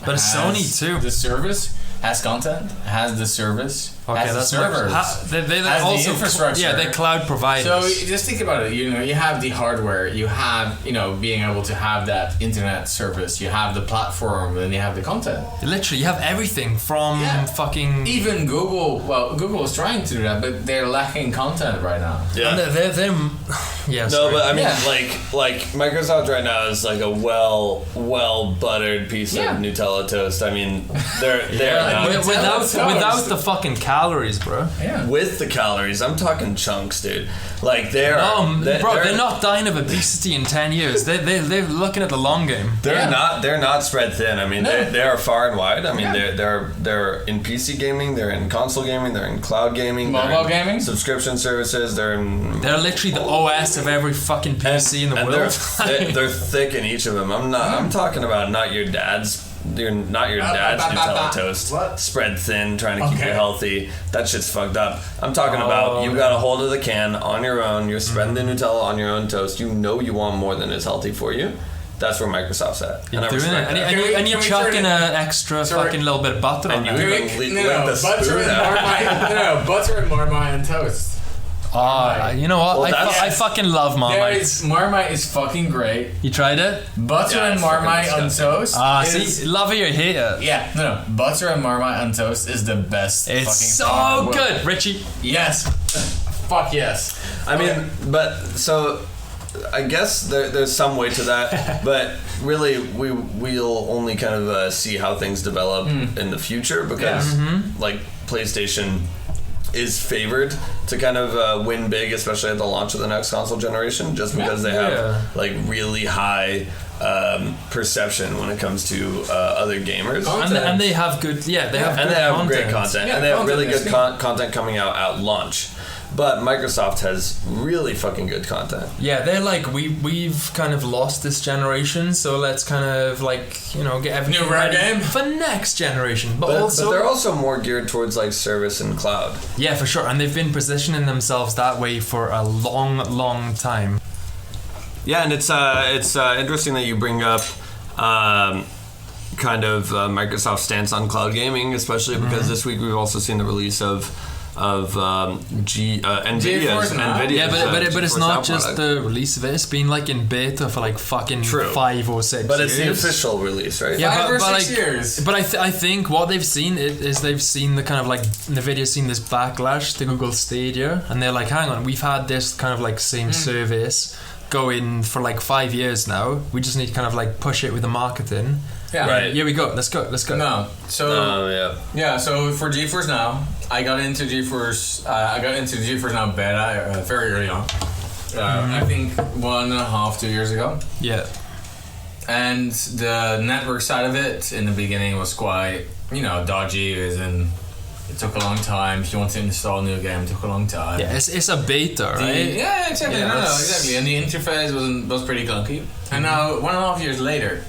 S2: But it's Sony too.
S1: The service has content, has the service,
S2: okay,
S1: has the servers,
S2: they
S1: has
S2: also
S1: the infrastructure.
S2: Yeah, they're cloud providers.
S1: So just think about it. You have the hardware, you have being able to have that internet service, you have the platform, and you have the content.
S2: Literally, you have everything from fucking.
S1: Even Google. Well, Google is trying to do that, but they're lacking content right now.
S2: Yeah, and they're yeah.
S3: No, but I mean, like Microsoft right now is like a well buttered piece of Nutella toast. I mean, they're
S2: without the fucking calories, bro.
S3: Yeah. With the calories, I'm talking chunks, dude. Like they're
S2: not dying of obesity in 10 years. They're looking at the long game.
S3: They're not spread thin. I mean, they are far and wide. I mean, they're in PC gaming, they're in console gaming, they're in cloud gaming,
S1: mobile gaming,
S3: subscription services. They're
S2: literally the OS of every fucking PC in the world.
S3: They're thick in each of them. I'm talking about not your dad's not your dad's Nutella toast.
S1: What?
S3: Spread thin, trying to keep you
S1: Okay.
S3: healthy. That shit's fucked up. I'm talking about you got a hold of the can on your own. You're spreading the Nutella on your own toast. You know you want more than is healthy for you. That's where Microsoft's at.
S2: You're
S3: and I
S2: doing it.
S3: respect that.
S2: And you're chucking an extra fucking little bit of butter on
S3: you
S2: there.
S3: even lick the
S1: butter
S3: spoon
S1: and
S3: out.
S1: Marmite. butter and Marmite and toast.
S2: You know what?
S3: Well,
S2: I fucking love Marmite.
S1: Marmite is fucking great.
S2: You tried it?
S1: Butter
S3: Yeah,
S1: and
S3: it's fucking
S1: Marmite on
S3: disgusting.
S1: toast.
S2: See, love it or hate it.
S1: Yeah, no. Butter and Marmite on toast is the best.
S2: It's
S1: fucking
S2: so
S1: thing in the world.
S2: good, Richie.
S1: Yes. Fuck yes.
S3: I mean, but so I guess there's some way to that, but really we'll only kind of see how things develop in the future because like PlayStation is favored to kind of win big, especially at the launch of the next console generation, just because they have like really high perception when it comes to other gamers.
S2: And they have good, they have
S3: great content, and they have really good
S1: content
S3: content coming out at launch. But Microsoft has really fucking good content.
S2: Yeah, they're like we've kind of lost this generation, so let's kind of like get everything
S1: New rare
S2: ready
S1: game
S2: for next generation.
S3: But they're also more geared towards like service and cloud.
S2: Yeah, for sure, and they've been positioning themselves that way for a long time.
S3: Yeah, and it's interesting that you bring up kind of Microsoft's stance on cloud gaming, especially because this week we've also seen the release of Nvidia's.
S2: Yeah, but it's not just
S3: product.
S2: the release of it. It's been like in beta for like fucking 5 or 6
S3: But
S2: years.
S3: it's the official release, right?
S2: Yeah,
S1: 5 or 6
S2: like,
S1: years.
S2: But I think what they've seen is they've seen the kind of like Nvidia's seen this backlash to Google Stadia, and they're like, hang on, we've had this kind of like same service going for like 5 years now. We just need to kind of like push it with the marketing.
S1: Yeah.
S3: Right.
S2: Here we go. Let's go.
S1: No. So
S3: yeah.
S1: So for GeForce Now, I got into GeForce Now beta very early on. I think 1.5, 2 years ago.
S2: Yeah.
S1: And the network side of it in the beginning was quite, dodgy. As in, it took a long time. If you want to install a new game, it took a long time.
S2: Yeah, it's a beta, right?
S1: Yeah, exactly.
S2: Yeah,
S1: No, exactly. And the interface was pretty clunky. And now 1.5 years later,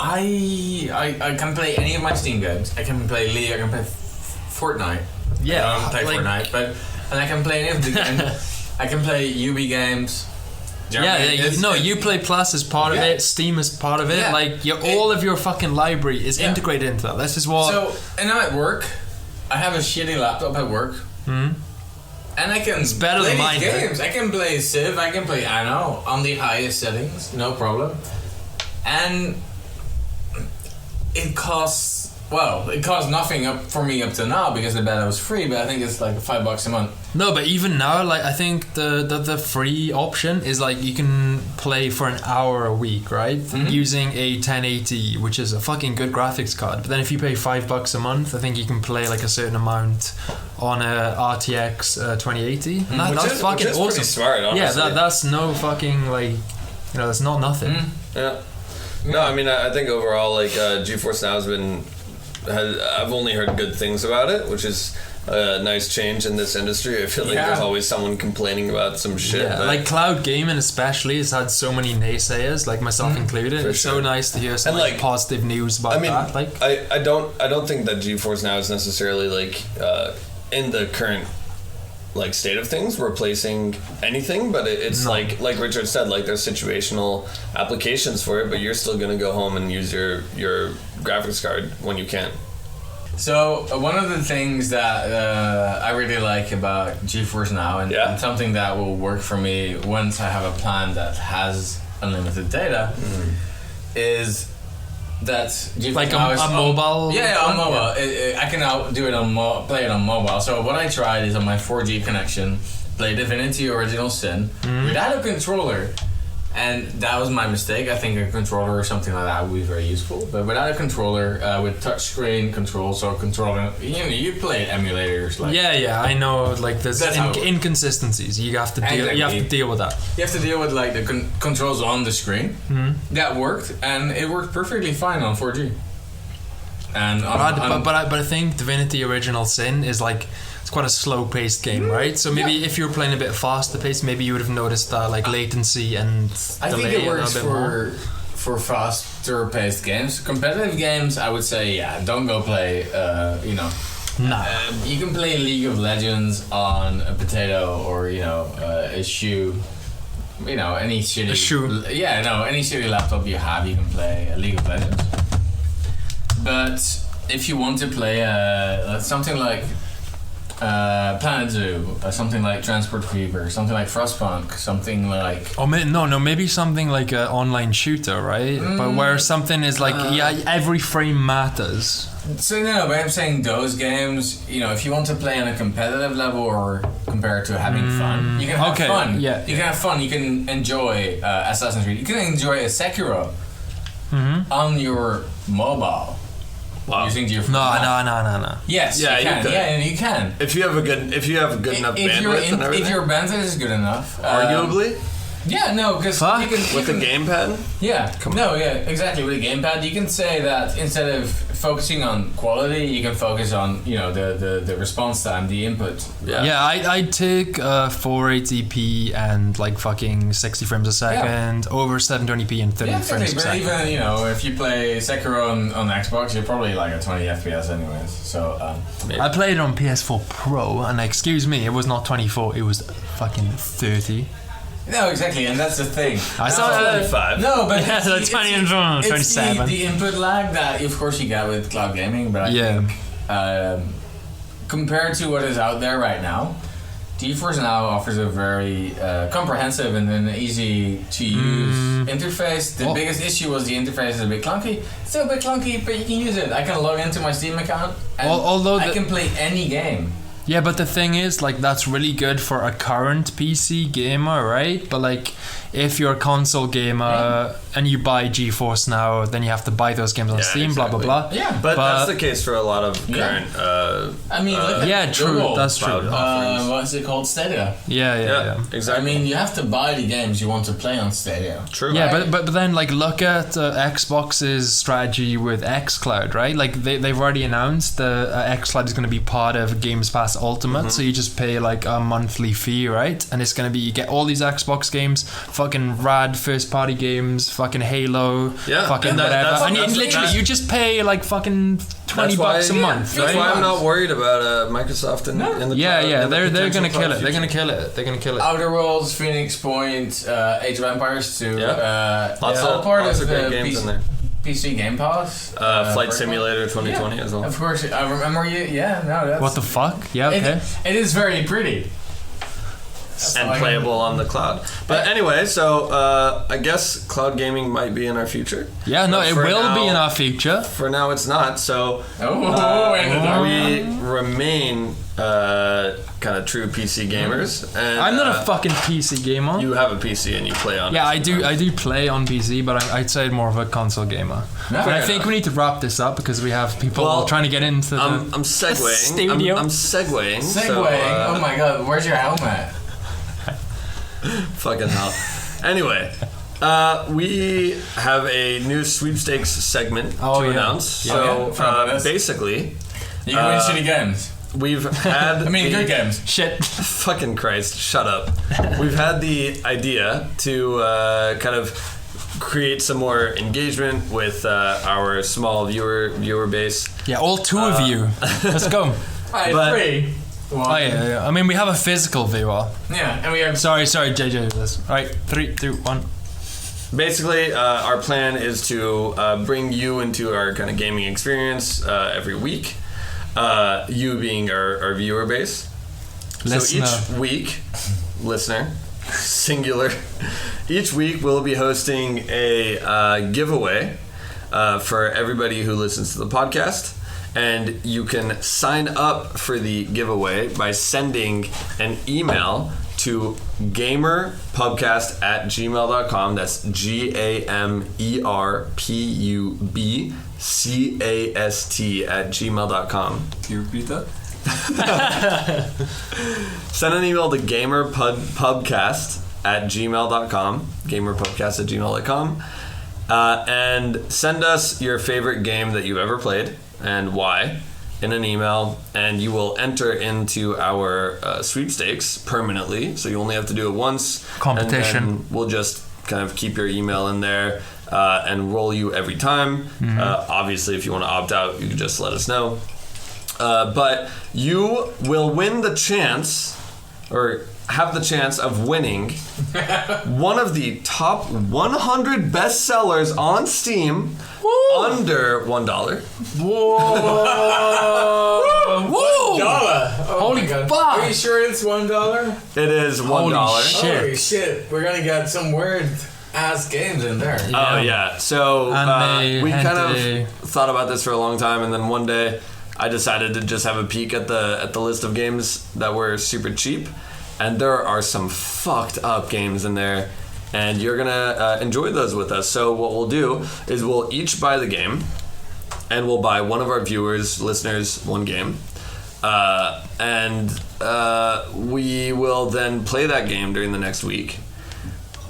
S1: I can play any of my Steam games. I can play League. I can play Fortnite.
S2: Yeah,
S1: I don't play Fortnite, and I can play any of the games. I can play UB games. You play Plus as part of it. Steam as part of it.
S2: Yeah.
S1: Like
S2: all of your fucking library is integrated into that. This is what.
S1: So, and now at work, I have a shitty laptop at work. And I can
S2: better
S1: play
S2: than mine,
S1: these games. I can play Civ. I can play Anno on the highest settings, no problem. And it costs nothing for me up to now because the beta was free, but I think it's like $5 a month.
S2: No, but even now, like I think the free option is like you can play for an hour a week, right? Using a 1080, which is a fucking good graphics card. But then if you pay $5 a month, I think you can play like a certain amount on a RTX 2080, and that's fucking awesome.
S3: Pretty smart, honestly.
S2: Yeah, that's no fucking like, that's not nothing.
S3: Yeah. No, I mean, I think overall, like, GeForce Now I've only heard good things about it, which is a nice change in this industry. I feel like there's always someone complaining about some shit.
S2: Yeah, like cloud gaming especially has had so many naysayers, like myself included. It's so nice to hear some positive news about that. Like,
S3: I don't think that GeForce Now is necessarily like in the current like state of things replacing anything, but it's like Richard said, like there's situational applications for it, but you're still gonna go home and use your graphics card when you can.
S1: So one of the things that I really like about GeForce Now and something that will work for me once I have a plan that has unlimited data is that GeForce
S2: like
S1: Now
S2: a mobile.
S1: On mobile. I can now do it play it on mobile. So what I tried is on my 4G connection, play Divinity Original Sin without a controller. And that was my mistake. I think a controller or something like that would be very useful. But without a controller, with touchscreen controls or controller, you play emulators. Like
S2: I know. Like there's inconsistencies. You have to deal. You have to deal with that.
S1: You have to deal with like the controls on the screen. That worked, and it worked perfectly fine on 4G. And
S2: but I think Divinity Original Sin is like. It's quite a slow-paced game, right? So maybe if you're playing a bit faster-paced, maybe you would have noticed that like latency and
S1: I
S2: delay
S1: think it works
S2: a bit more.
S1: for fast faster-paced games. Competitive games, I would say, don't go play. You can play League of Legends on a potato or a shoe. Any shitty.
S2: A shoe.
S1: Any shitty laptop you have, you can play League of Legends. But if you want to play something like Planet Zoo, something like Transport Fever, something like Frostpunk, something like...
S2: maybe something like an online shooter, right? But where something is like, every frame matters.
S1: So but I'm saying those games, if you want to play on a competitive level or compared to having fun, you can have fun.
S2: Yeah.
S1: You can have fun. You can enjoy Assassin's Creed. You can enjoy a Sekiro on your mobile.
S3: Wow.
S1: Using your phone.
S2: No.
S1: Yes, you can. You can.
S3: If you have a good enough bandwidth and everything.
S1: If your bandwidth is good enough,
S3: arguably.
S1: Yeah, no, because
S3: with a gamepad.
S1: Yeah, exactly. With a gamepad, you can say that instead of focusing on quality, you can focus on the response time, the input.
S2: Yeah, I'd take 480p and like fucking 60 frames a second over 720p and 30 frames a second.
S1: But even if you play Sekiro on Xbox, you're probably like at 20 FPS anyways. So
S2: I played it on PS4 Pro, and excuse me, it was not 24, it was fucking 30.
S1: No, exactly, and that's the thing.
S2: I saw
S3: 35.
S1: No, but
S2: it's 20 and 27.
S1: It's the input lag that, of course, you get with cloud gaming, but I think compared to what is out there right now, GeForce Now offers a very comprehensive and an easy to use interface. The biggest issue was the interface is a bit clunky. It's still a bit clunky, but you can use it. I can log into my Steam account and I can play any game.
S2: Yeah, but the thing is, like, that's really good for a current PC gamer, right? But like, if you're a console gamer and you buy GeForce Now, then you have to buy those games on Steam,
S3: exactly.
S2: blah blah blah.
S3: Yeah, but that's the case for a lot of current.
S2: True.
S1: Google.
S2: That's true.
S1: What's it called? Stadia.
S2: Yeah.
S3: Exactly.
S1: I mean, you have to buy the games you want to play on Stadia.
S3: True.
S2: Yeah, but then like look at Xbox's strategy with xCloud, right? Like they've already announced the xCloud is going to be part of Games Pass Ultimate, so you just pay like a monthly fee, right? And it's going to be you get all these Xbox games, fucking rad first party games, fucking Halo, fucking whatever, and you just pay like fucking $20 a month.
S3: That's why I'm not worried about Microsoft in the cloud.
S2: They're gonna kill it. They're gonna kill it.
S1: Outer Worlds, Phoenix Point, Age of Empires 2.
S3: Lots of great games in there.
S1: PC Game Pass.
S3: Flight Simulator 2020 as well.
S1: Of course, I remember you. Yeah, no, that's...
S2: What the fuck? Yeah, okay.
S1: It is very pretty.
S3: And playable on the cloud. But anyway, so I guess cloud gaming might be in our future.
S2: Yeah, no, it will be in our future.
S3: For now, it's not. So we remain kind of true PC gamers. And
S2: I'm not a fucking PC gamer.
S3: You have a PC and you play on it.
S2: Yeah, I do play on PC, but I'd say more of a console gamer. But I think we need to wrap this up because we have people trying to get into the
S3: I'm segueing.
S2: studio.
S3: I'm segueing.
S1: So, oh my god, where's your helmet?
S3: Fucking hell. Anyway, we have a new sweepstakes segment to announce. So basically,
S1: you can win shitty games.
S3: We've had
S1: good games.
S2: Shit.
S3: Fucking Christ, shut up. We've had the idea to kind of create some more engagement with our small viewer base.
S2: Yeah, all two of you. Let's go.
S1: Alright, 3.
S2: Oh yeah. I mean, we have a physical viewer.
S1: Yeah, and we have...
S2: Sorry, JJ. Alright, 3, 2, 1.
S3: Basically, our plan is to bring you into our kind of gaming experience every week. You being our viewer base.
S2: Listener.
S3: So each week, listener, singular. Each week we'll be hosting a giveaway for everybody who listens to the podcast. And you can sign up for the giveaway by sending an email to gamerpubcast@gmail.com. That's GAMERPUBCAST@gmail.com.
S1: Can you repeat that?
S3: Send an email to gamerpubcast@gmail.com. Gamerpubcast@gmail.com. And send us your favorite game that you've ever played and why in an email, and you will enter into our sweepstakes permanently. So you only have to do it once.
S2: Competition.
S3: And then we'll just kind of keep your email in there. and roll you every time. Obviously, if you want to opt out, you can just let us know. But you will win the chance, or have the chance of winning one of the top 100 bestsellers on Steam under $1.
S2: Whoa! Whoa!
S1: $1.
S2: Holy fuck!
S1: Are you sure it's $1?
S3: It is $1.
S2: Holy shit.
S1: Holy shit! We're gonna get some weird ass games in there.
S3: Oh yeah. So we kind of thought about this for a long time, and then one day I decided to just have a peek at the list of games that were super cheap, and there are some fucked up games in there, and you're gonna enjoy those with us. So what we'll do is we'll each buy the game, and we'll buy one of our viewers, listeners, one game, and we will then play that game during the next week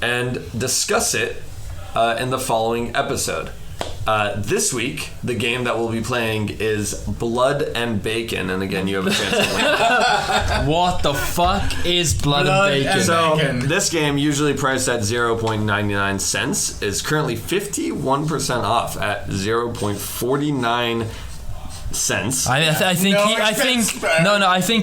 S3: and discuss it in the following episode. This week, the game that we'll be playing is Blood and Bacon, and again, you have a chance to win.
S2: What the fuck is Blood and Bacon?
S3: So, this game, usually priced at 0.99 cents, is currently 51% off at 0.49 cents.
S2: I think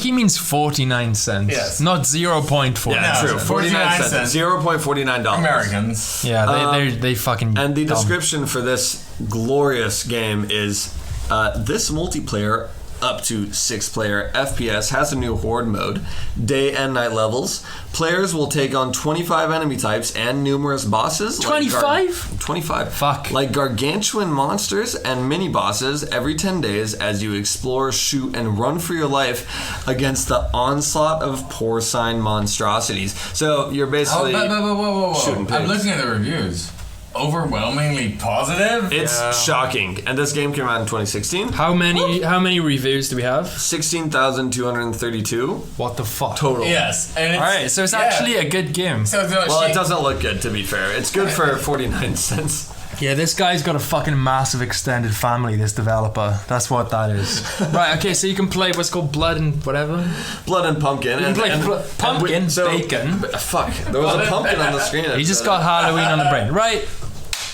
S2: he means 49 cents.
S1: Yes.
S2: Not 0.49.
S3: Yeah, true. 49 cents. $0.49.
S1: Americans.
S2: Yeah, they fucking.
S3: And the
S2: dumb.
S3: description for this glorious game is this multiplayer up to 6-player FPS has a new horde mode, day and night levels. Players will take on 25 enemy types and numerous bosses.
S2: 25?
S3: 25.
S2: Fuck.
S3: Like gargantuan monsters and mini bosses every 10 days as you explore, shoot, and run for your life against the onslaught of porcine monstrosities. So you're basically
S1: Whoa.
S3: shooting pigs.
S1: I'm looking at the reviews. Overwhelmingly positive.
S3: It's shocking. And this game came out in 2016.
S2: How many reviews do we have?
S3: 16,232
S2: What the fuck?
S3: total.
S1: Yes. And it's,
S2: Alright, so it's actually a good game.
S3: Well, it doesn't look good, to be fair. It's good for 49 cents.
S2: Yeah, this guy's got a fucking massive extended family, this developer. That's what that is. Right, okay, so you can play what's called Blood and whatever.
S3: Blood and Pumpkin.
S2: You can play Pumpkin, Bacon.
S3: Fuck, there was a pumpkin on the screen.
S2: You just got Halloween on the brain. Right,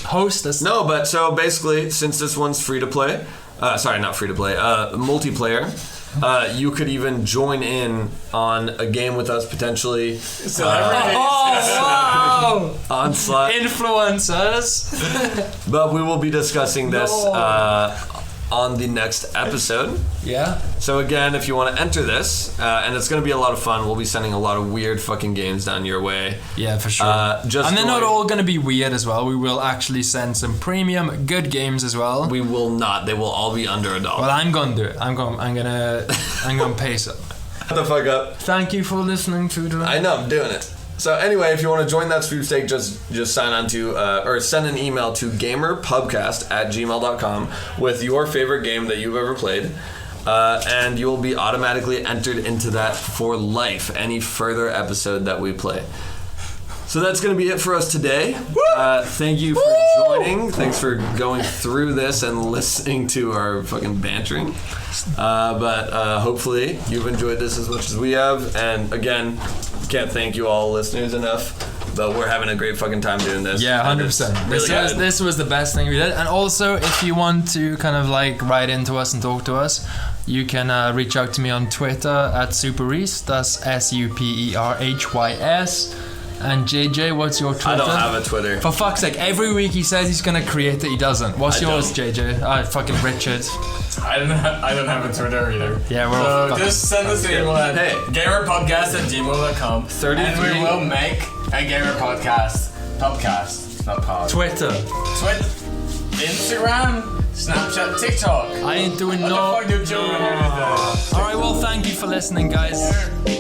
S2: host us.
S3: No, but so basically, since this one's free to play, sorry, not free to play, multiplayer, you could even join in on a game with us potentially.
S1: Celebrities.
S2: Oh, wow!
S3: Onslaught.
S2: Influencers.
S3: But we will be discussing this on the next episode.
S2: Yeah.
S3: So again, if you want to enter this, and it's going to be a lot of fun, we'll be sending a lot of weird fucking games down your way.
S2: Yeah, for sure.
S3: And
S2: they're not all going to be weird as well. We will actually send some premium good games as well.
S3: We will not. They will all be under $1.
S2: Well, I'm going to do it. I'm going to pay some.
S3: Shut the fuck up.
S2: Thank you for listening to the...
S3: I know, I'm doing it. So anyway, if you want to join that sweepstake, just sign on to, or send an email to gamerpubcast@gmail.com with your favorite game that you've ever played. And you'll be automatically entered into that for life, any further episode that we play. So that's going to be it for us today. Thank you for joining. Thanks for going through this and listening to our fucking bantering. But hopefully you've enjoyed this as much as we have. And again, can't thank you all listeners enough. But we're having a great fucking time doing this.
S2: Yeah, 100%. This was the best thing we did. And also, if you want to kind of like write into us and talk to us, you can reach out to me on Twitter at SuperRhys. That's SuperRhys. And JJ, what's your Twitter?
S3: I don't have a Twitter.
S2: For fuck's sake, every week he says he's gonna create it, he doesn't. What's yours, JJ? Fucking Richard.
S1: I don't have a Twitter either.
S2: Yeah, we're all
S1: so just send us an email at gamerpodcast@gmail.com
S3: 33.
S1: and we will make a gamer podcast. Pubcast, not pod.
S2: Twitter.
S1: Instagram, Snapchat, TikTok.
S2: I ain't doing
S1: What the fuck do children do?
S2: Alright, well, thank you for listening, guys.
S1: We